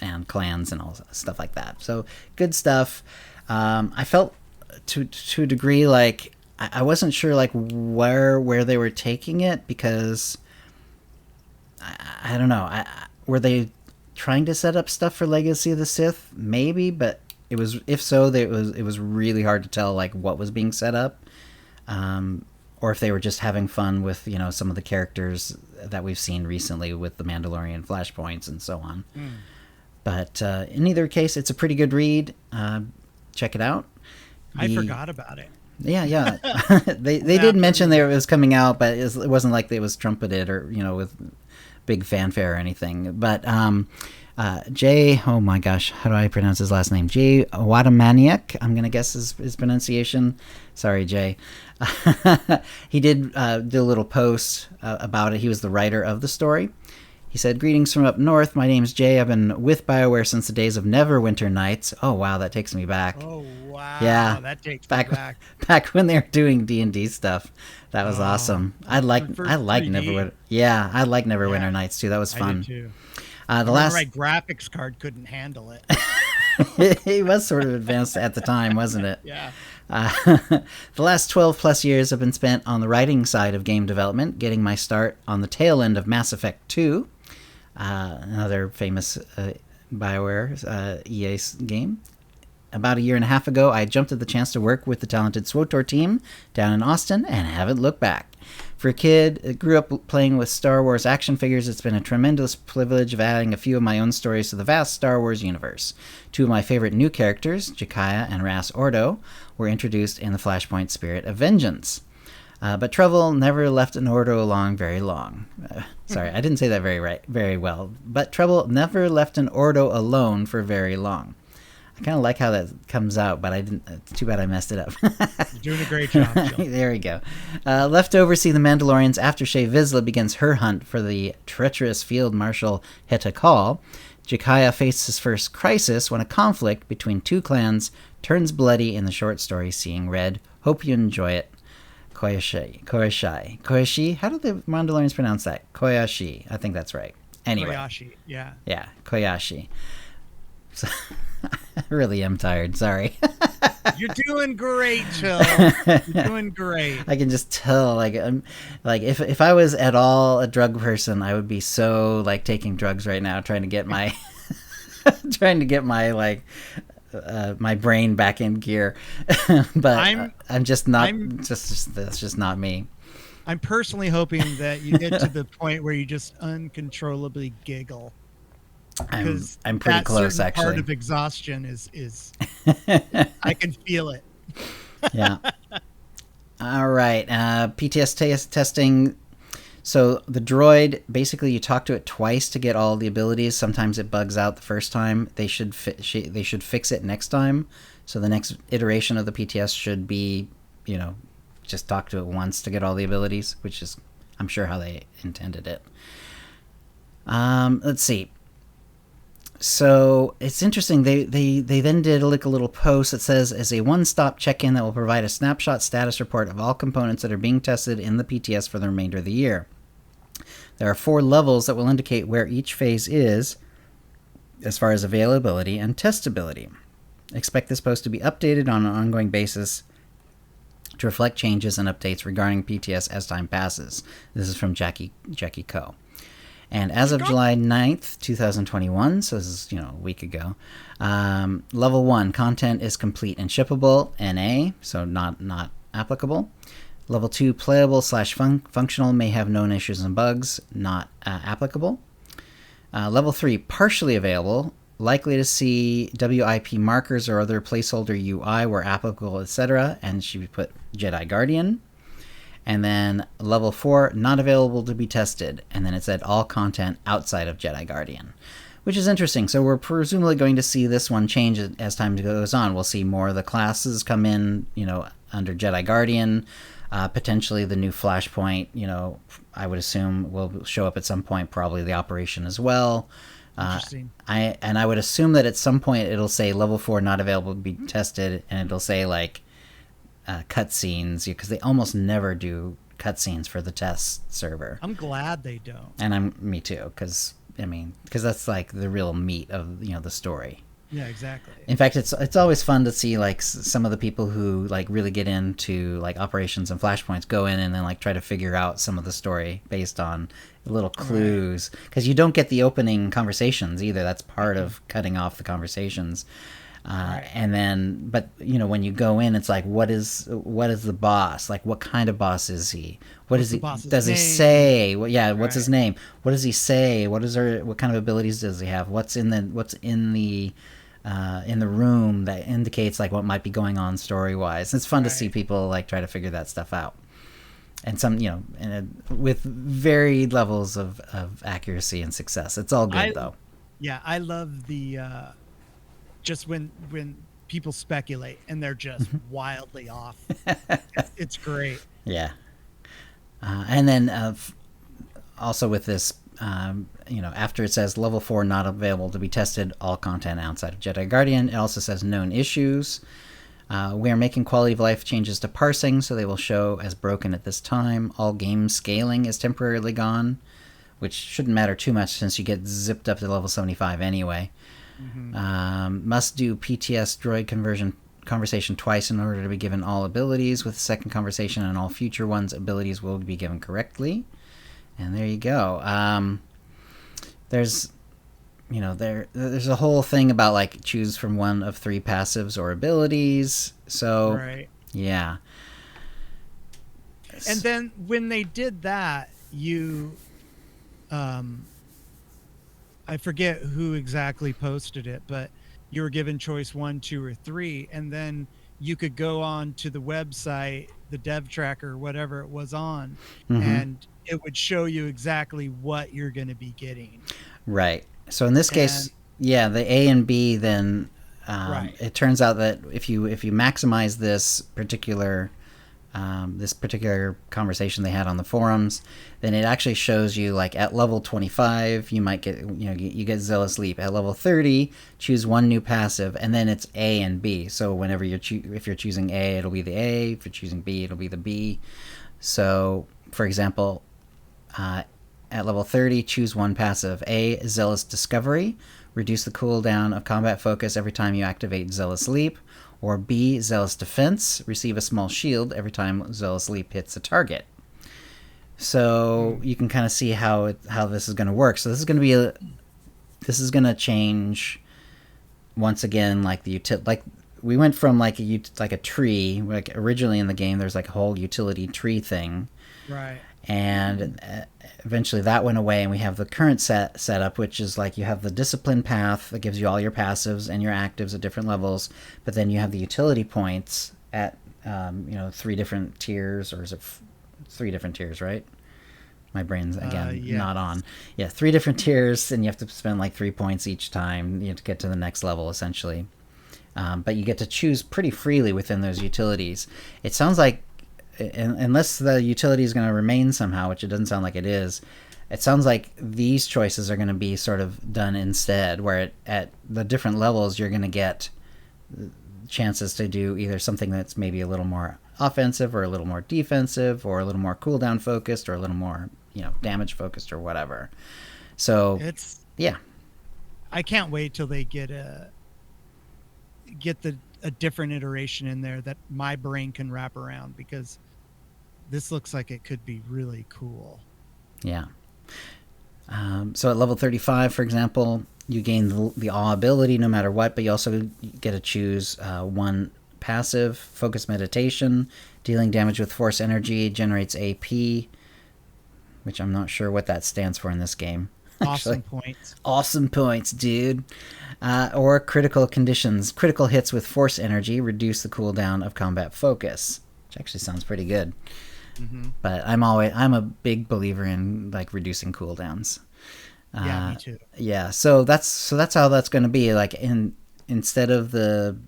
and clans and all stuff like that. So good stuff. I felt to a degree like I wasn't sure like where they were taking it, because I don't know. Were they trying to set up stuff for Legacy of the Sith? Maybe, but it was, if so, it was really hard to tell like what was being set up, or if they were just having fun with some of the characters that we've seen recently with the Mandalorian flashpoints and so on. But in either case, it's a pretty good read. Check it out. I forgot about it. Yeah. they did mention that it was coming out, but it wasn't like it was trumpeted or with big fanfare or anything. But Jay, oh my gosh, how do I pronounce his last name? Jay Watamaniak, I'm gonna guess his pronunciation. Sorry, Jay. He did do a little post about it. He was the writer of the story. He said, "Greetings from up north. My name's Jay. I've been with BioWare since the days of Neverwinter Nights." Oh wow, that takes me back. Oh wow, yeah, that takes me back. Back when they were doing D&D stuff. That was awesome. I like Neverwinter. Yeah, I like Neverwinter Nights too. That was fun. I did too. The last graphics card couldn't handle it. It was sort of advanced at the time, wasn't it? Yeah. The last 12 plus years have been spent on the writing side of game development, getting my start on the tail end of Mass Effect 2, another famous BioWare EA game. About a year and a half ago, I jumped at the chance to work with the talented SWTOR team down in Austin and haven't looked back. For a kid that grew up playing with Star Wars action figures, it's been a tremendous privilege of adding a few of my own stories to the vast Star Wars universe. Two of my favorite new characters, Jakaya and Ras Ordo, were introduced in the Flashpoint Spirit of Vengeance. But trouble never left an Ordo along very long. Sorry, I didn't say that very well. But trouble never left an Ordo alone for very long. I kind of like how that comes out, but I didn't. It's too bad I messed it up. You're doing a great job, Jill. There we go. Left over, see the Mandalorians after Shae Vizsla begins her hunt for the treacherous Field Marshal Heta Kal. Jakaya faces his first crisis when a conflict between two clans turns bloody in the short story Seeing Red. Hope you enjoy it. Koyashi. How do the Mandalorians pronounce that? Koyashi. I think that's right. Anyway. Koyashi, yeah. Yeah, Koyashi. So, I really am tired. Sorry. You're doing great, Jill. You're doing great. I can just tell. If I was at all a drug person, I would be so taking drugs right now, trying to get my my brain back in gear. But I'm just not. That's just not me. I'm personally hoping that you get to the point where you just uncontrollably giggle. I'm pretty close, actually. Part of exhaustion is I can feel it. Yeah. All right. PTS testing. So the droid, basically, you talk to it twice to get all the abilities. Sometimes it bugs out the first time. They should fix it next time. So the next iteration of the PTS should be, just talk to it once to get all the abilities, which is, I'm sure, how they intended it. Let's see. So it's interesting. They then did a little post that says, as a one-stop check-in that will provide a snapshot status report of all components that are being tested in the PTS for the remainder of the year. There are 4 levels that will indicate where each phase is as far as availability and testability. Expect this post to be updated on an ongoing basis to reflect changes and updates regarding PTS as time passes. This is from Jackie Coe. And as of July 9th, 2021, so this is, a week ago, level 1, content is complete and shippable, NA, so not applicable. Level 2, playable/functional, may have known issues and bugs, not applicable. Level 3, partially available, likely to see WIP markers or other placeholder UI where applicable, etc., and she put Jedi Guardian. And then level 4, not available to be tested. And then it said all content outside of Jedi Guardian, which is interesting. So we're presumably going to see this one change as time goes on. We'll see more of the classes come in, under Jedi Guardian. Potentially the new Flashpoint, I would assume will show up at some point, probably the operation as well. Interesting. I would assume that at some point it'll say level 4 not available to be tested, and it'll say cutscenes, because they almost never do cutscenes for the test server. I'm glad they don't. And me too, because that's the real meat of the story. Yeah, exactly. In fact, it's always fun to see some of the people who really get into operations and flashpoints go in and then try to figure out some of the story based on little clues, because you don't get the opening conversations either. That's part of cutting off the conversations. And then, but when you go in, it's what is the boss? What kind of boss is he? What's he say? What's his name? What does he say? What kind of abilities does he have? What's in the room that indicates what might be going on story wise? It's fun to see people try to figure that stuff out, and some with varied levels of accuracy and success. It's all good though. Yeah, I love the. Just when people speculate and they're just wildly off. It's great. Yeah. And then also with this, after it says level 4 not available to be tested, all content outside of Jedi Guardian, it also says known issues. We are making quality of life changes to parsing, so they will show as broken at this time. All game scaling is temporarily gone, which shouldn't matter too much since you get zipped up to level 75 anyway. Must do PTS droid conversation twice in order to be given all abilities. With the second conversation and all future ones, abilities will be given correctly. And there you go. There's a whole thing about choose from one of 3 passives or abilities. So yeah. And then when they did that, I forget who exactly posted it, but you were given choice 1, 2, or 3, and then you could go on to the website, the dev tracker, whatever it was on, and it would show you exactly what you're going to be getting. Right. So in this case, the A and B, then it turns out that if you maximize this particular conversation they had on the forums, then it actually shows you at level 25 you might get you get Zealous Leap. At level 30, choose one new passive, and then it's A and B. So whenever if you're choosing A, it'll be the A. If you're choosing B, it'll be the B. So for example, at level 30, choose one passive. A, Zealous Discovery, reduce the cooldown of combat focus every time you activate Zealous Leap. Or B, Zealous Defense, receive a small shield every time Zealous Leap hits a target. So you can kind of see how this is going to work. So this is going to change once again, like we went from like a tree. Like originally in the game, there's like a whole utility tree thing, Right. and eventually that went away, and we have the current setup, which is like you have the discipline path that gives you all your passives and your actives at different levels, but then you have the utility points at 3 different tiers, or is it 3 different tiers, right? My brain's again yes. not on. Yeah, 3 different tiers, and you have to spend like 3 points each time to get to the next level, essentially. But you get to choose pretty freely within those utilities. It sounds like, unless the utility is going to remain somehow, which it doesn't sound like it is, it sounds like these choices are going to be sort of done instead, where at the different levels you're going to get chances to do either something that's maybe a little more offensive or a little more defensive or a little more cooldown focused or a little more damage focused or whatever. So yeah, I can't wait till they get a different iteration in there that my brain can wrap around, because this looks like it could be really cool. Yeah. So at level 35, for example, you gain the awe ability no matter what, but you also get to choose one passive, focus meditation, dealing damage with force energy, generates AP, which I'm not sure what that stands for in this game. Awesome points. Awesome points, dude. Or critical conditions. Critical hits with force energy reduce the cooldown of combat focus, which actually sounds pretty good. Mm-hmm. But I'm a big believer in like reducing cooldowns. Yeah, me too. Yeah, so that's how that's going to be. Like instead of the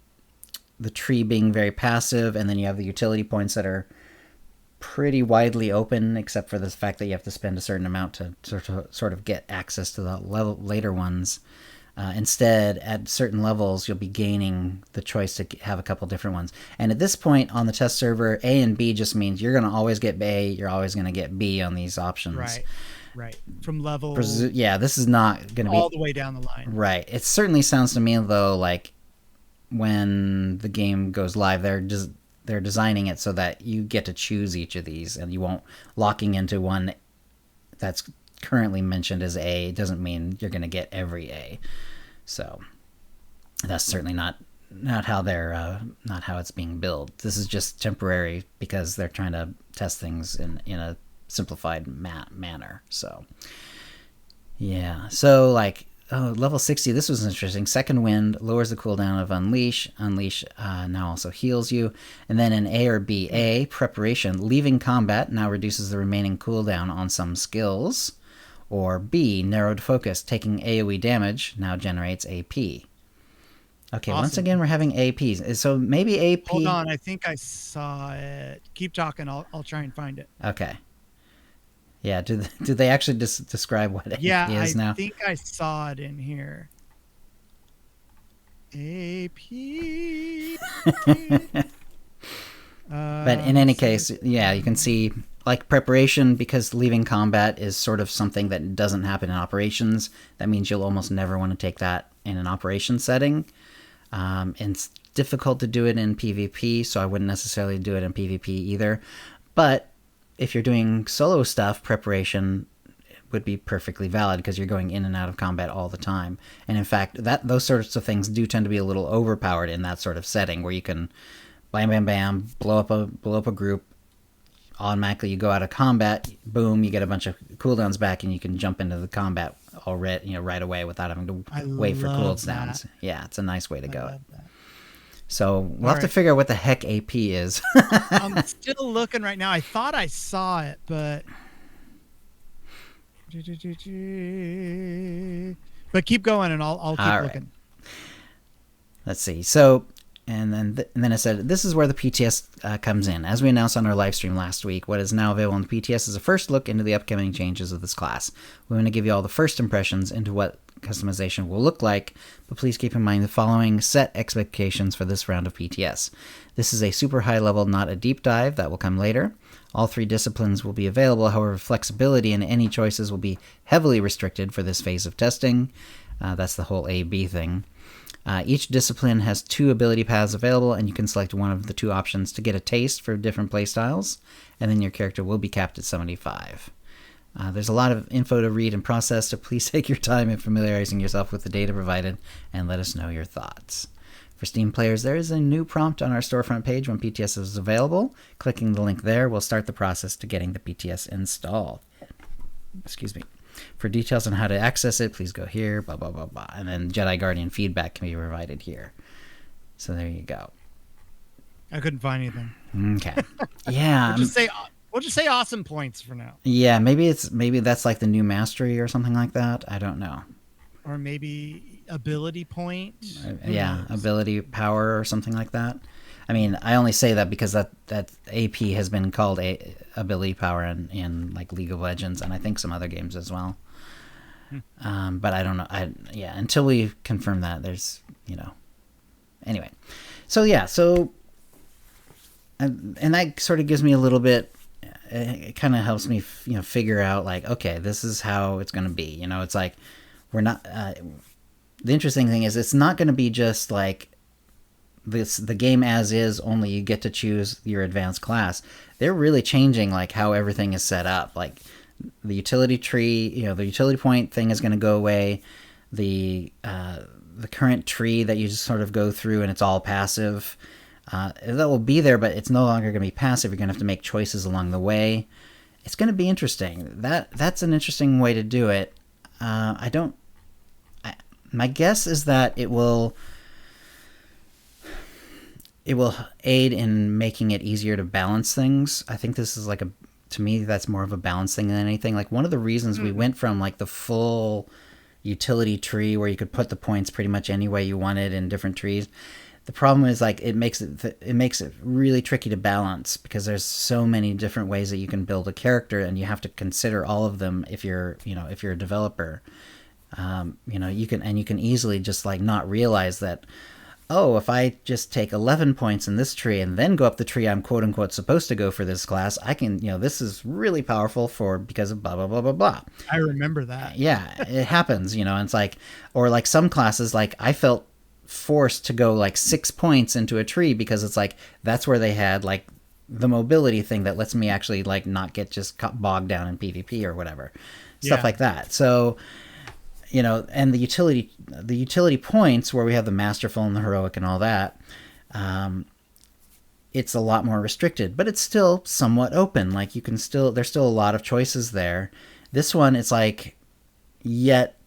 tree being very passive, and then you have the utility points that are pretty widely open, except for the fact that you have to spend a certain amount to sort of get access to the later ones. Instead, at certain levels, you'll be gaining the choice to have a couple different ones. And at this point on the test server, A and B just means you're going to always get A, you're always going to get B on these options. Right. From level... yeah, this is not going to be... all the way down the line. Right. It certainly sounds to me, though, like when the game goes live, they're designing it so that you get to choose each of these, and you won't locking into one that's currently mentioned as A doesn't mean you're going to get every A. So that's certainly not how they're not how it's being built. This is just temporary because they're trying to test things in a simplified manner. So yeah, so like level 60, this was interesting. Second wind lowers the cooldown of unleash now also heals you. And then in A or B, A, preparation, leaving combat now reduces the remaining cooldown on some skills. Or B, narrowed focus, taking AoE damage now generates AP. Okay, awesome. Once again we're having APs. So maybe AP... Hold on, I think I saw it. Keep talking, I'll try and find it. Okay. Yeah, do they actually describe what AP is now? Yeah, I think I saw it in here. AP. But in any case, yeah, you can see like preparation, because leaving combat is sort of something that doesn't happen in operations. That means you'll almost never want to take that in an operation setting. And it's difficult to do it in PvP, so I wouldn't necessarily do it in PvP either. But if you're doing solo stuff, preparation would be perfectly valid because you're going in and out of combat all the time. And in fact, those sorts of things do tend to be a little overpowered in that sort of setting, where you can bam, bam, bam, blow up a group. Automatically, you go out of combat. Boom! You get a bunch of cooldowns back, and you can jump into the combat already, right away without having to wait for cooldowns. Yeah, it's a nice way to go. So we'll have to figure out what the heck AP is. I'm still looking right now. I thought I saw it, but keep going, and I'll keep looking. Let's see. So. And then I said, this is where the PTS comes in. As we announced on our live stream last week, what is now available on the PTS is a first look into the upcoming changes of this class. We want to give you all the first impressions into what customization will look like, but please keep in mind the following set expectations for this round of PTS. This is a super high level, not a deep dive. That will come later. All 3 disciplines will be available, however, flexibility in any choices will be heavily restricted for this phase of testing. That's the whole A-B thing. Each discipline has 2 ability paths available, and you can select one of the 2 options to get a taste for different playstyles, and then your character will be capped at 75. There's a lot of info to read and process, so please take your time in familiarizing yourself with the data provided and let us know your thoughts. For Steam players, there is a new prompt on our storefront page when PTS is available. Clicking the link there will start the process to getting the PTS installed. Excuse me. For details on how to access it, please go here, blah, blah, blah, blah. And then Jedi Guardian feedback can be provided here. So there you go. I couldn't find anything. Okay. Yeah. We'll just say awesome points for now. Yeah, maybe that's like the new mastery or something like that. I don't know. Or maybe ability point. Yeah, ability power or something like that. I mean, I only say that because that AP has been called a ability power in like League of Legends and I think some other games as well. But I don't know. Until we confirm that, there's anyway. So yeah, and that sort of gives me a little bit. It kind of helps me, figure out like, okay, this is how it's going to be. It's like we're not. The interesting thing is, it's not going to be just like the game as is. Only you get to choose your advanced class. They're really changing like how everything is set up. Like the utility tree, the utility point thing is going to go away. The current tree that you just sort of go through and it's all passive. That will be there, but it's no longer going to be passive. You're going to have to make choices along the way. It's going to be interesting. That's an interesting way to do it. My guess is that it will aid in making it easier to balance things. I think this is to me, that's more of a balance thing than anything. Like one of the reasons we went from like the full utility tree where you could put the points pretty much any way you wanted in different trees. The problem is like it makes it really tricky to balance because there's so many different ways that you can build a character and you have to consider all of them if you're a developer. You can easily just like not realize that, oh, if I just take 11 points in this tree and then go up the tree I'm quote unquote supposed to go for this class, I can, this is really powerful because of blah, blah, blah, blah, blah. I remember that. Yeah, it happens, and it's like, or like some classes, like I felt forced to go like 6 points into a tree because it's like, that's where they had like the mobility thing that lets me actually like not get just bogged down in PvP or whatever, stuff like that. So, and the utility points where we have the masterful and the heroic and all that, it's a lot more restricted, but it's still somewhat open. Like there's still a lot of choices there. This one, it's like yet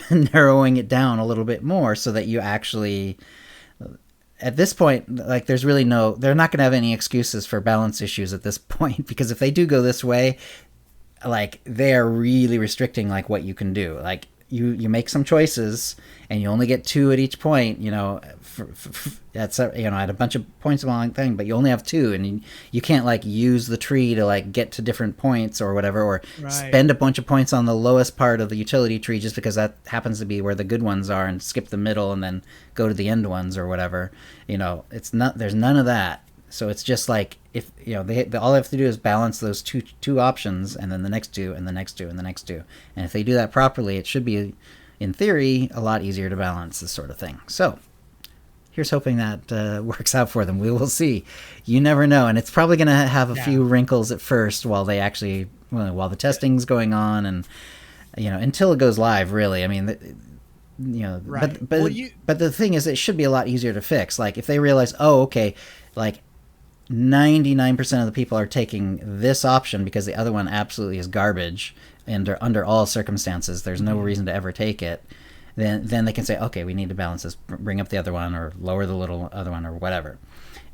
narrowing it down a little bit more so that you actually, at this point, like they're not going to have any excuses for balance issues at this point, because if they do go this way, like they are really restricting like what you can do. Like you make some choices and you only get 2 at each point, that's at a bunch of points along the thing, but you only have 2 and you can't like use the tree to like get to different points or whatever, or spend a bunch of points on the lowest part of the utility tree just because that happens to be where the good ones are and skip the middle and then go to the end ones or whatever. There's none of that. So it's just like, if all they have to do is balance those two options and then the next 2 and the next 2 and the next 2. And if they do that properly, it should be, in theory, a lot easier to balance this sort of thing. So here's hoping that works out for them. We will see. You never know. And it's probably going to have a few wrinkles at first while the testing's going on and, until it goes live, really. I mean, right. But the thing is, it should be a lot easier to fix. Like if they realize, oh, okay, like 99% of the people are taking this option because the other one absolutely is garbage, and under all circumstances there's no reason to ever take it, then they can say, okay, we need to balance this, bring up the other one or lower the little other one or whatever.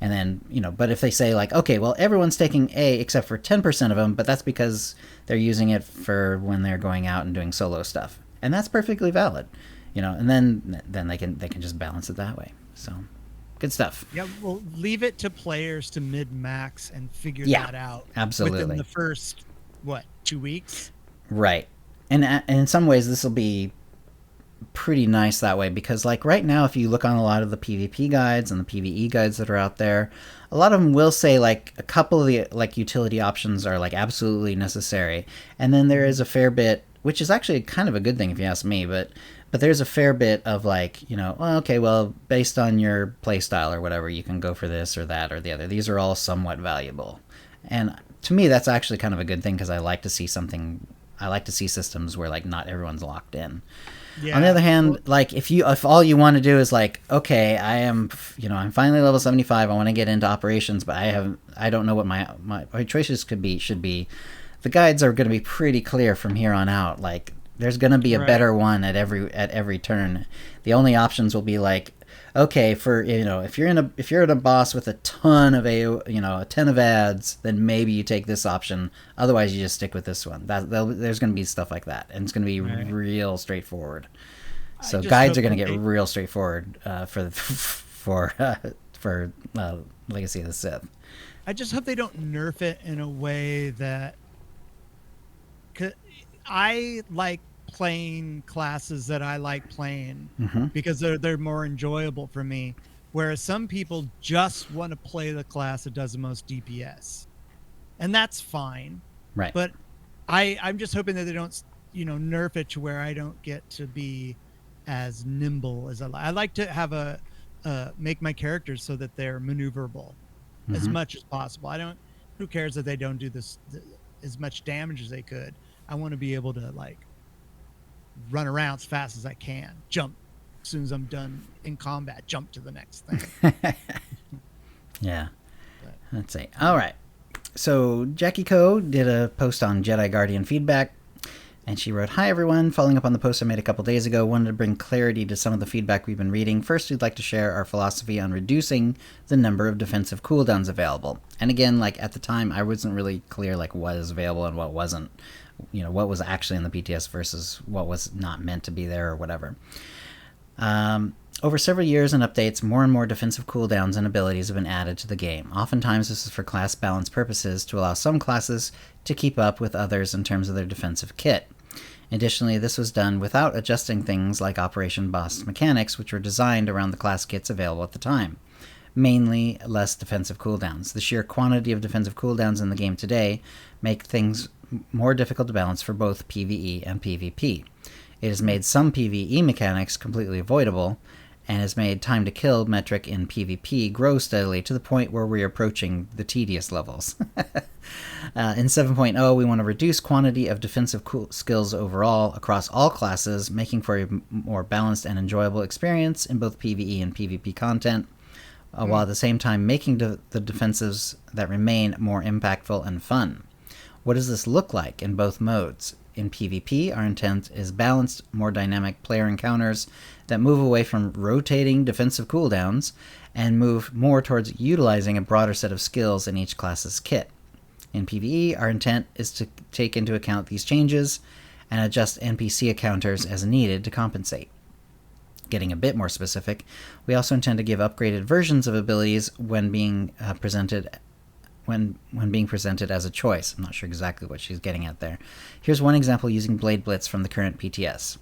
And then, but if they say like, okay, well, everyone's taking A except for 10% of them, but that's because they're using it for when they're going out and doing solo stuff, and that's perfectly valid, and then they can just balance it that way. So good stuff. Yeah, well, leave it to players to mid-max and figure that out. Absolutely. Within the first, 2 weeks? Right. And in some ways, this will be pretty nice that way, because like right now, if you look on a lot of the PvP guides and the PvE guides that are out there, a lot of them will say like a couple of the like utility options are like absolutely necessary. And then there is a fair bit, which is actually kind of a good thing if you ask me, but there's a fair bit of like, based on your play style or whatever, you can go for this or that or the other. These are all somewhat valuable. And to me, that's actually kind of a good thing, because I like to see something I like to see systems where like not everyone's locked in. Yeah. On the other hand, like if all you want to do is like, okay, I'm finally level 75. I want to get into operations, but I don't know what my choices should be. The guides are going to be pretty clear from here on out. Like there's going to be a better one at every turn. The only options will be like, okay, for if you're in a boss with a ton of a ton of ads, then maybe you take this option. Otherwise, you just stick with this one. There's going to be stuff like that, and it's going to be real straightforward. So guides are going to get real straightforward for Legacy of the Sith. I just hope they don't nerf it in a way that I like playing classes that I like playing because they're more enjoyable for me, whereas some people just want to play the class that does the most DPS, and that's fine, right? But I'm just hoping that they don't nerf it to where I don't get to be as nimble as I like to have make my characters so that they're maneuverable as much as possible. Who cares that they don't do this as much damage as they could. I want to be able to like run around as fast as I can, jump as soon as I'm done in combat, jump to the next thing. Yeah. Let's see. All right. So Jackie Co did a post on Jedi Guardian feedback, and she wrote, "Hi everyone, following up on the post I made a couple days ago, wanted to bring clarity to some of the feedback we've been reading. First, we'd like to share our philosophy on reducing the number of defensive cooldowns available." And again, like at the time, I wasn't really clear like what is available and what wasn't. What was actually in the PTS versus what was not meant to be there or whatever. Over several years and updates, more and more defensive cooldowns and abilities have been added to the game. Oftentimes, this is for class balance purposes to allow some classes to keep up with others in terms of their defensive kit. Additionally, this was done without adjusting things like Operation Boss mechanics, which were designed around the class kits available at the time. Mainly less defensive cooldowns. The sheer quantity of defensive cooldowns in the game today make things more difficult to balance for both PvE and PvP. It has made some PvE mechanics completely avoidable, and has made time to kill metric in PvP grow steadily to the point where we're approaching the tedious levels. In 7.0, we want to reduce quantity of defensive skills overall across all classes, making for a more balanced and enjoyable experience in both PvE and PvP content, while at the same time making the defensives that remain more impactful and fun. What does this look like in both modes? In PvP, our intent is balanced, more dynamic player encounters that move away from rotating defensive cooldowns and move more towards utilizing a broader set of skills in each class's kit. In PvE, our intent is to take into account these changes and adjust NPC encounters as needed to compensate. Getting a bit more specific, we also intend to give upgraded versions of abilities when being presented as a choice. I'm not sure exactly what she's getting at there. Here's one example using Blade Blitz from the current PTS.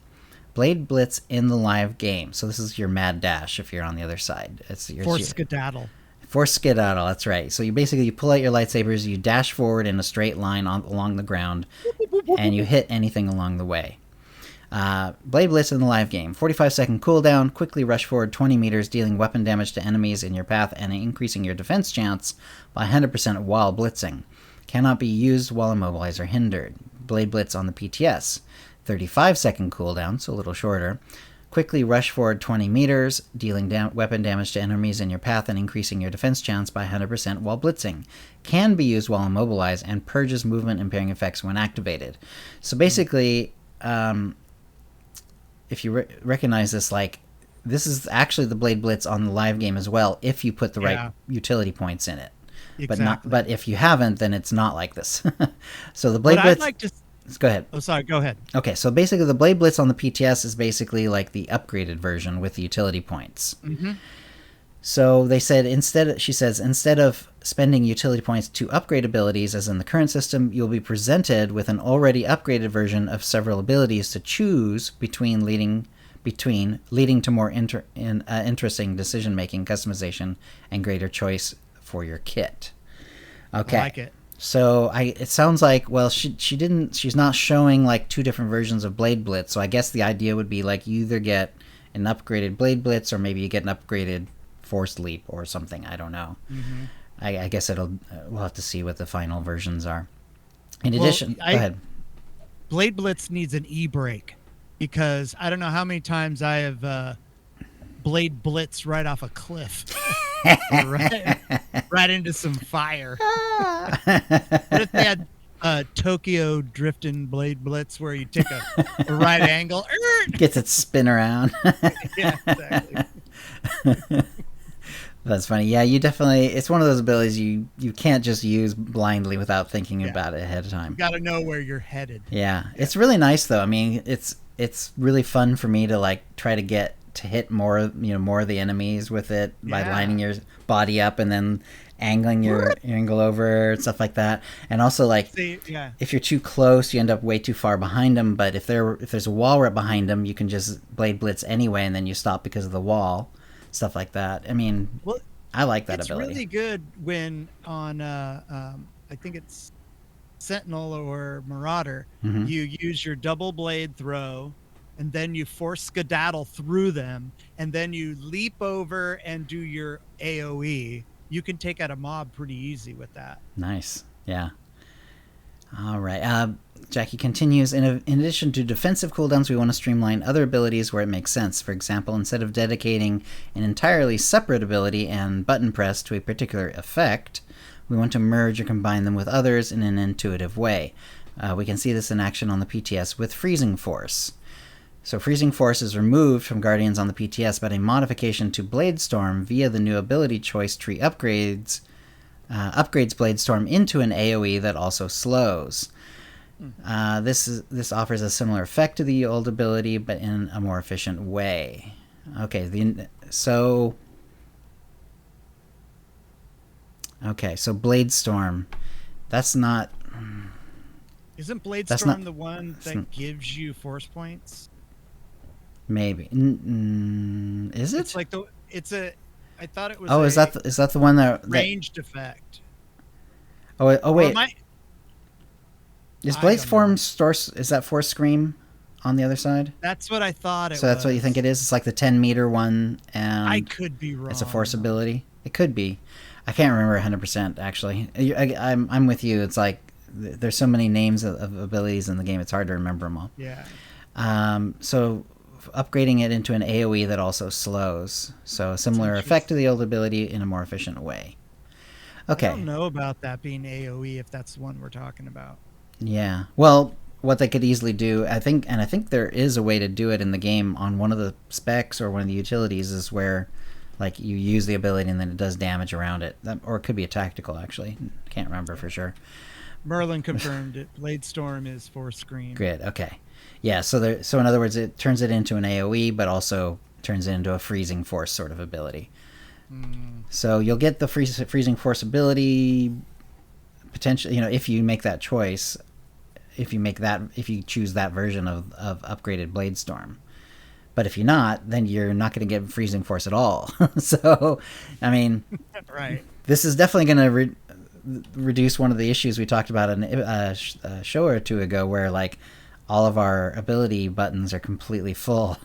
Blade Blitz in the live game. So this is your mad dash if you're on the other side. It's your Force skedaddle. Force skedaddle, that's right. So you pull out your lightsabers, you dash forward in a straight line along the ground, and you hit anything along the way. Blade Blitz in the live game. 45-second cooldown, quickly rush forward 20 meters, dealing weapon damage to enemies in your path and increasing your defense chance by 100% while blitzing. Cannot be used while immobilized or hindered. Blade Blitz on the PTS. 35-second cooldown, so a little shorter. Quickly rush forward 20 meters, dealing weapon damage to enemies in your path and increasing your defense chance by 100% while blitzing. Can be used while immobilized and purges movement impairing effects when activated. So basically, if you recognize this, like, this is actually the Blade Blitz on the live game as well, if you put the right utility points in it. Exactly. But if you haven't, then it's not like this. So the Blade Blitz... Go ahead. Oh, sorry. Go ahead. Okay, so basically the Blade Blitz on the PTS is basically like the upgraded version with the utility points. Mm-hmm. So they said she says, instead of spending utility points to upgrade abilities as in the current system, you'll be presented with an already upgraded version of several abilities to choose between, leading to more interesting decision-making, customization, and greater choice for your kit. Okay. I like it. So it sounds like, well, she's not showing like two different versions of Blade Blitz. So I guess the idea would be like you either get an upgraded Blade Blitz or maybe you get an upgraded Force Leap or something. I don't know. Mm-hmm. I guess we'll have to see what the final versions are. In addition, go ahead. Blade Blitz needs an e-brake, because I don't know how many times I have Blade Blitz right off a cliff, right into some fire. What if they had Tokyo drifting Blade Blitz, where you take a right angle, gets it spin around? Yeah, exactly. That's funny. Yeah, you definitely. It's one of those abilities you can't just use blindly without thinking about it ahead of time. You got to know where you're headed. Yeah, it's really nice though. I mean, it's really fun for me to like try to get to hit more of the enemies with it by lining your body up and then angling your angle over, stuff like that. And also, like, if you're too close, you end up way too far behind them. But if there's a wall right behind them, you can just Blade Blitz anyway, and then you stop because of the wall, stuff like that. I mean, I like that ability. It's really good when on I think it's Sentinel or Marauder, you use your double blade throw, and then you force skedaddle through them, and then you leap over and do your AoE. You can take out a mob pretty easy with that. Nice. Yeah. All right. Jackie continues, in addition to defensive cooldowns, we want to streamline other abilities where it makes sense. For example, instead of dedicating an entirely separate ability and button press to a particular effect, we want to merge or combine them with others in an intuitive way. We can see this in action on the PTS with Freezing Force. So Freezing Force is removed from Guardians on the PTS, but a modification to Bladestorm via the new ability choice tree upgrades Bladestorm into an AoE that also slows. This offers a similar effect to the old ability, but in a more efficient way. Okay, so Bladestorm, that's not... Isn't Bladestorm the one that gives you force points? Maybe. Is it? It's like I thought it was. Oh, is that the one that ranged effect? Oh wait. Is Bladestorm is that Force Scream on the other side? That's what I thought it was. So that's what you think it is? It's like the 10-meter one, and I could be wrong. It's a force ability. It could be. I can't remember 100% actually. I'm with you. It's like there's so many names of abilities in the game. It's hard to remember them all. Yeah. So upgrading it into an AoE that also slows. So a similar effect to the old ability in a more efficient way. Okay. I don't know about that being AoE if that's the one we're talking about. Yeah. Well, what they could easily do, I think there is a way to do it in the game on one of the specs or one of the utilities, is where like you use the ability and then it does damage around it. Or it could be a tactical actually. Can't remember for sure. Merlin confirmed it. Bladestorm is Force Scream. Good. Okay. Yeah. So in other words, it turns it into an AoE, but also turns it into a Freezing Force sort of ability. So you'll get the Freezing Force ability potentially, if you make that choice, if you choose that version of upgraded Bladestorm. But if you're not, then you're not going to get Freezing Force at all. So, I mean, right. This is definitely going to reduce one of the issues we talked about in a show or two ago, where like all of our ability buttons are completely full.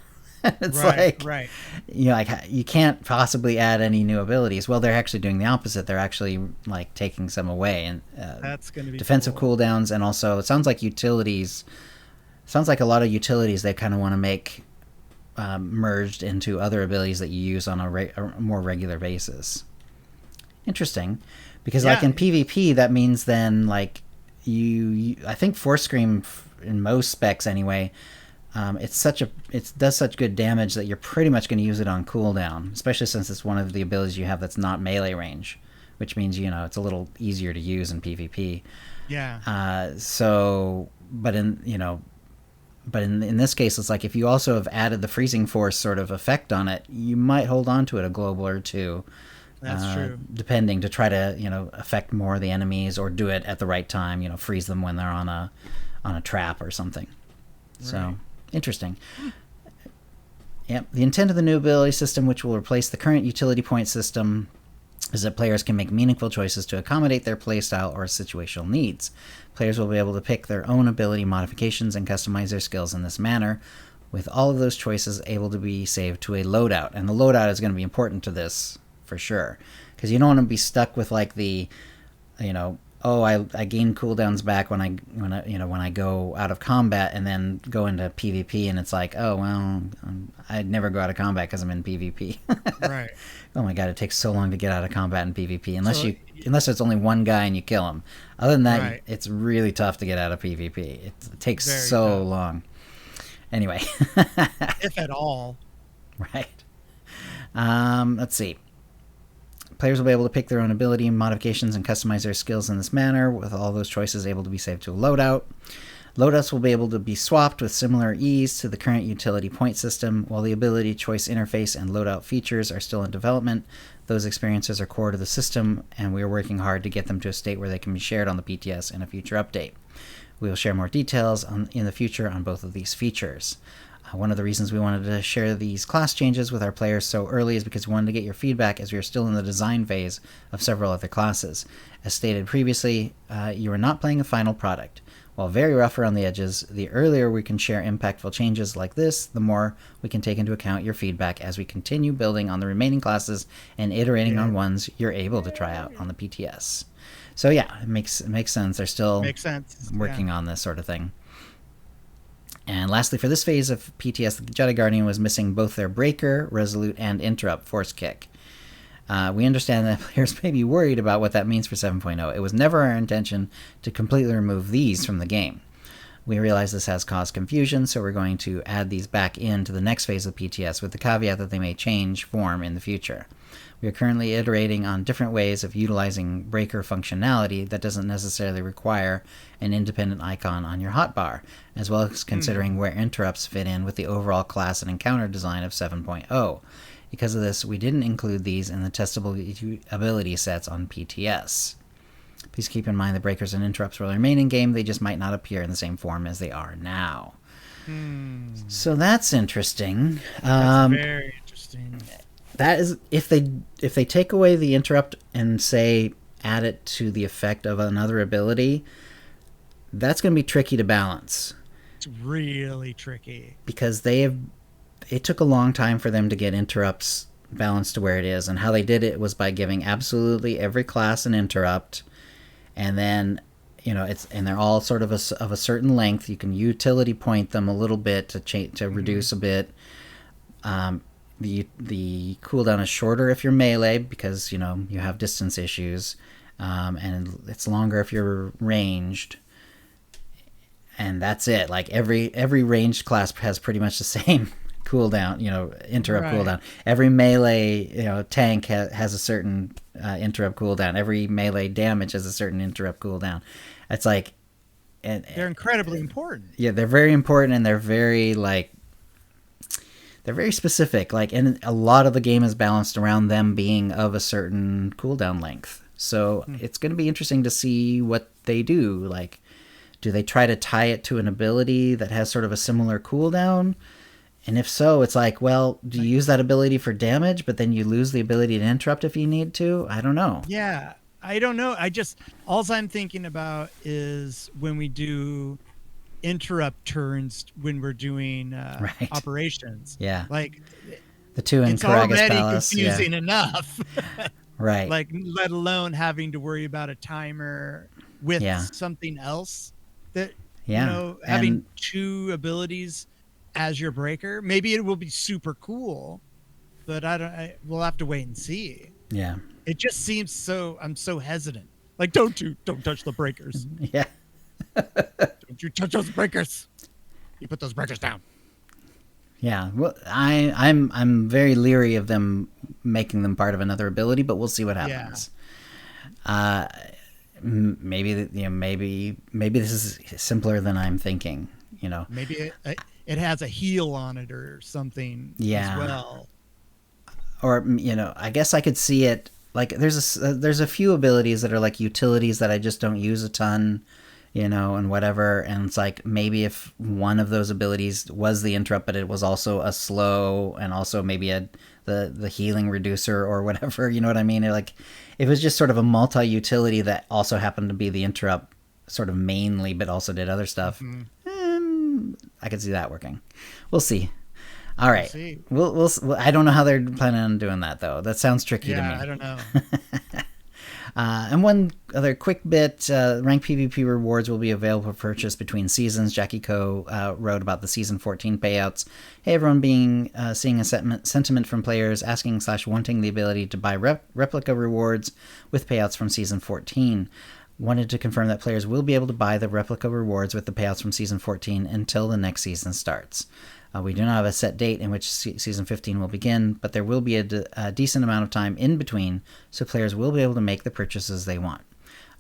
It's right. You can't possibly add any new abilities. Well, they're actually doing the opposite. They're actually like taking some away, and that's going to be defensive cooldowns, and also it sounds like utilities. Sounds like a lot of utilities they kind of want to make merged into other abilities that you use on a more regular basis. Interesting, because like in PvP, that means then like you I think Force Scream in most specs anyway. It does such good damage that you're pretty much going to use it on cooldown, especially since it's one of the abilities you have that's not melee range, which means it's a little easier to use in PvP. Yeah. But in this case, it's like if you also have added the Freezing Force sort of effect on it, you might hold on to it a global or two. That's true. Depending, to try to affect more of the enemies, or do it at the right time. Freeze them when they're on a trap or something. Right. So. Interesting. Yep. The intent of the new ability system, which will replace the current utility point system, is that players can make meaningful choices to accommodate their playstyle or situational needs. Players will be able to pick their own ability modifications and customize their skills in this manner, with all of those choices able to be saved to a loadout. And the loadout is going to be important to this for sure, because you don't want to be stuck with like the, oh, I gain cooldowns back when I go out of combat and then go into PvP, and it's like, oh well, I'd never go out of combat because I'm in PvP. Right. Oh my god, it takes so long to get out of combat in PvP unless it's only one guy and you kill him. Other than that, Right. it's really tough to get out of PvP. It takes Very so tough. long. Anyway, If at all. right. Let's see. Players will be able to pick their own ability modifications and customize their skills in this manner, with all those choices able to be saved to a loadout. Loadouts will be able to be swapped with similar ease to the current utility point system. While the ability choice interface and loadout features are still in development, those experiences are core to the system, and we are working hard to get them to a state where they can be shared on the PTS in a future update. We will share more details in the future on both of these features. One of the reasons we wanted to share these class changes with our players so early is because we wanted to get your feedback, as we are still in the design phase of several other classes. As stated previously, you are not playing a final product. While very rough around the edges, the earlier we can share impactful changes like this, the more we can take into account your feedback as we continue building on the remaining classes and iterating on ones you're able to try out on the PTS. So yeah, it makes sense. They're still working on this sort of thing. And lastly, for this phase of PTS, the Jedi Guardian was missing both their Breaker, Resolute, and Interrupt Force Kick. We understand that players may be worried about what that means for 7.0. It was never our intention to completely remove these from the game. We realize this has caused confusion, so we're going to add these back into the next phase of PTS with the caveat that they may change form in the future. We are currently iterating on different ways of utilizing breaker functionality that doesn't necessarily require an independent icon on your hotbar, as well as considering where interrupts fit in with the overall class and encounter design of 7.0. Because of this, we didn't include these in the testable ability sets on PTS. Please keep in mind the breakers and interrupts will remain in game, they just might not appear in the same form as they are now. So that's interesting. That's very interesting. That is, if they take away the interrupt and say add it to the effect of another ability, that's going to be tricky to balance. It's really tricky because it took a long time for them to get interrupts balanced to where it is, and how they did it was by giving absolutely every class an interrupt, and then and they're all sort of a certain length. You can utility point them a little bit to reduce a bit. The cooldown is shorter if you're melee because you have distance issues, and it's longer if you're ranged. And that's it. Like every ranged class has pretty much the same cooldown, interrupt cooldown. Every melee, tank has a certain interrupt cooldown. Every melee damage has a certain interrupt cooldown. It's like, and they're incredibly important. Yeah, they're very important, and they're very specific. And a lot of the game is balanced around them being of a certain cooldown length. So it's going to be interesting to see what they do. Like, do they try to tie it to an ability that has sort of a similar cooldown? And if so, it's like, well, do you use that ability for damage, but then you lose the ability to interrupt if you need to? I don't know. Yeah, I don't know. All I'm thinking about is when we do interrupt turns when we're doing operations. Yeah. Like, the two in Karagas Palace. It's already confusing enough. Right. Like, let alone having to worry about a timer with something else that, having two abilities as your breaker. Maybe it will be super cool, but we'll have to wait and see. Yeah. It just seems I'm so hesitant. Like, don't touch the breakers. Yeah. Don't you touch those breakers. You put those breakers down. Yeah. Well, I'm very leery of them making them part of another ability, but we'll see what happens. Yeah. Maybe this is simpler than I'm thinking, Maybe it has a heal on it or something as well. Or, I guess I could see it like there's a few abilities that are like utilities that I just don't use a ton, and whatever. And it's like, maybe if one of those abilities was the interrupt, but it was also a slow and also maybe the healing reducer or whatever, you know what I mean? Like, it was just sort of a multi-utility that also happened to be the interrupt sort of mainly, but also did other stuff. I could see that working. We'll see. All right. We'll I don't know how they're planning on doing that, though. That sounds tricky to me. I don't know. And one other quick bit, ranked PvP rewards will be available for purchase between seasons. Jackie Co wrote about the Season 14 payouts. Hey, everyone seeing a sentiment from players asking/wanting the ability to buy replica rewards with payouts from Season 14. Wanted to confirm that players will be able to buy the replica rewards with the payouts from Season 14 until the next season starts. We do not have a set date in which Season 15 will begin, but there will be a decent amount of time in between, so players will be able to make the purchases they want.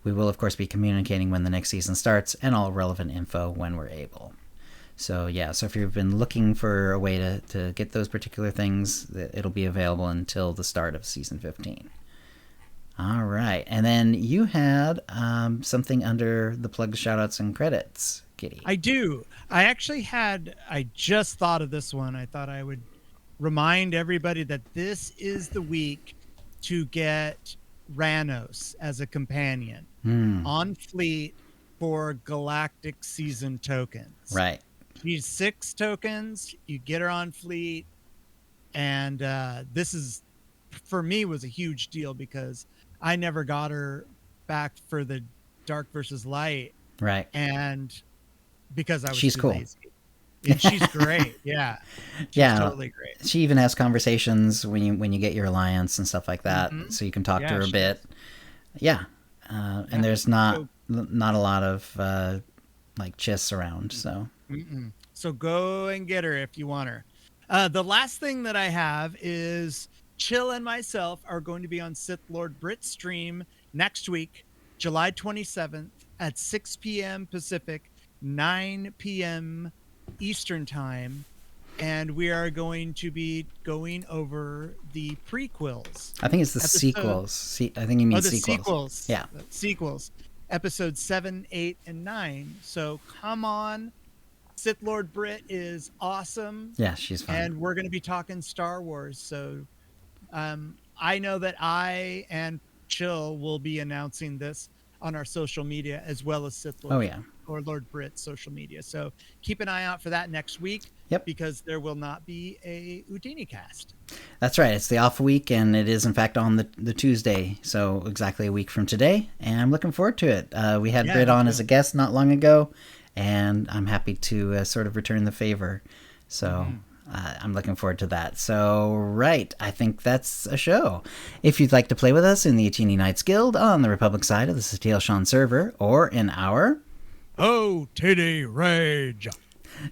We will, of course, be communicating when the next season starts and all relevant info when we're able. So, yeah, so if you've been looking for a way to get those particular things, it'll be available until the start of Season 15. All right, and then you had something under the plug, shoutouts, and credits, Kitty. I do. I just thought of this one. I thought I would remind everybody that this is the week to get Ranos as a companion on Fleet for Galactic Season tokens. Right. She's 6 tokens. You get her on Fleet. And this is, for me, was a huge deal because I never got her back for the Dark versus Light. Right. And because I was she's too cool. lazy. And she's great. Yeah. She's totally great. She even has conversations when you get your alliance and stuff like that, so you can talk to her a bit. Yeah. And there's not a lot of like chiss around, so. So go and get her if you want her. The last thing that I have is Chill and myself are going to be on Sith Lord Brit's stream next week, July 27th at 6 p.m. Pacific, 9 p.m. Eastern Time, and we are going to be going over the prequels. I think it's the sequels. I think you mean sequels. Yeah. Sequels. Episodes 7, 8, and 9. So come on. Sith Lord Brit is awesome. Yeah, she's fun. And we're going to be talking Star Wars. So I know that I and Chill will be announcing this on our social media as well as Sith Lord. Oh, yeah. Or Lord Brit's social media. So keep an eye out for that next week. Yep. Because there will not be a OotiniCast. That's right. It's the off week, and it is, in fact, on the Tuesday. So exactly a week from today. And I'm looking forward to it. We had Brit on as a guest not long ago, and I'm happy to sort of return the favor. So I'm looking forward to that. So, right. I think that's a show. If you'd like to play with us in the Ootini Knights Guild on the Republic side of the Satele Shan server, or in our OotiniCast Rage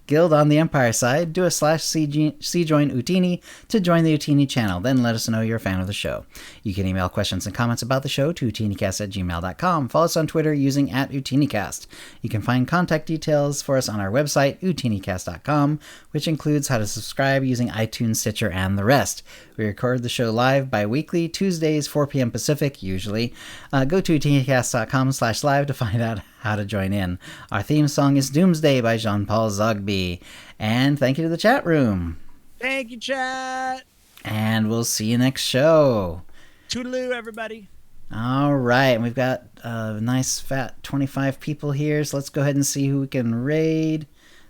Guild on the Empire side, do a /C join Ootini to join the Ootini channel. Then let us know you're a fan of the show. You can email questions and comments about the show to OotiniCast@gmail.com. Follow us on Twitter using @OotiniCast. You can find contact details for us on our website, OotiniCast.com, which includes how to subscribe using iTunes, Stitcher, and the rest. We record the show live bi-weekly, Tuesdays, 4 p.m. Pacific, usually. Go to OotiniCast.com/live to find out how to join in. Our theme song is Doomsday by Jean-Paul Zogby. And thank you to the chat room. Thank you, chat. And we'll see you next show. Toodaloo, everybody. All right. We've got a nice fat 25 people here, so let's go ahead and see who we can raid.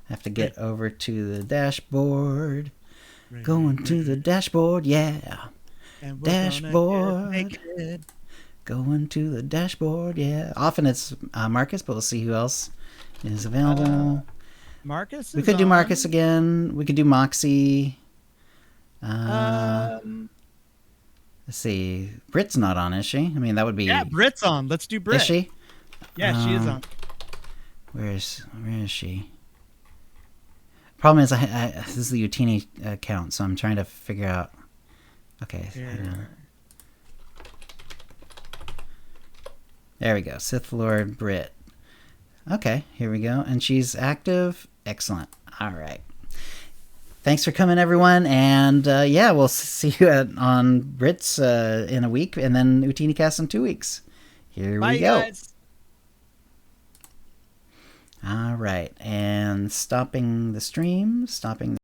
I have to get over to the dashboard. Going to the dashboard, yeah. And dashboard. Going to the dashboard, yeah. Often it's Marcus, but we'll see who else is available. Marcus? We could do Marcus again. We could do Moxie. Let's see. Brit's not on, is she? I mean, that would be... Yeah, Brit's on. Let's do Brit. Is she? Yeah, she is on. Where is she? Problem is, this is the Ootini account, so I'm trying to figure out... Okay. There we go. Sith Lord Brit. Okay, here we go. And she's active. Excellent. All right. Thanks for coming, everyone. And yeah, we'll see you on Brit's in a week, and then OotiniCast in 2 weeks. Here we go. Guys. All right. And stopping the stream.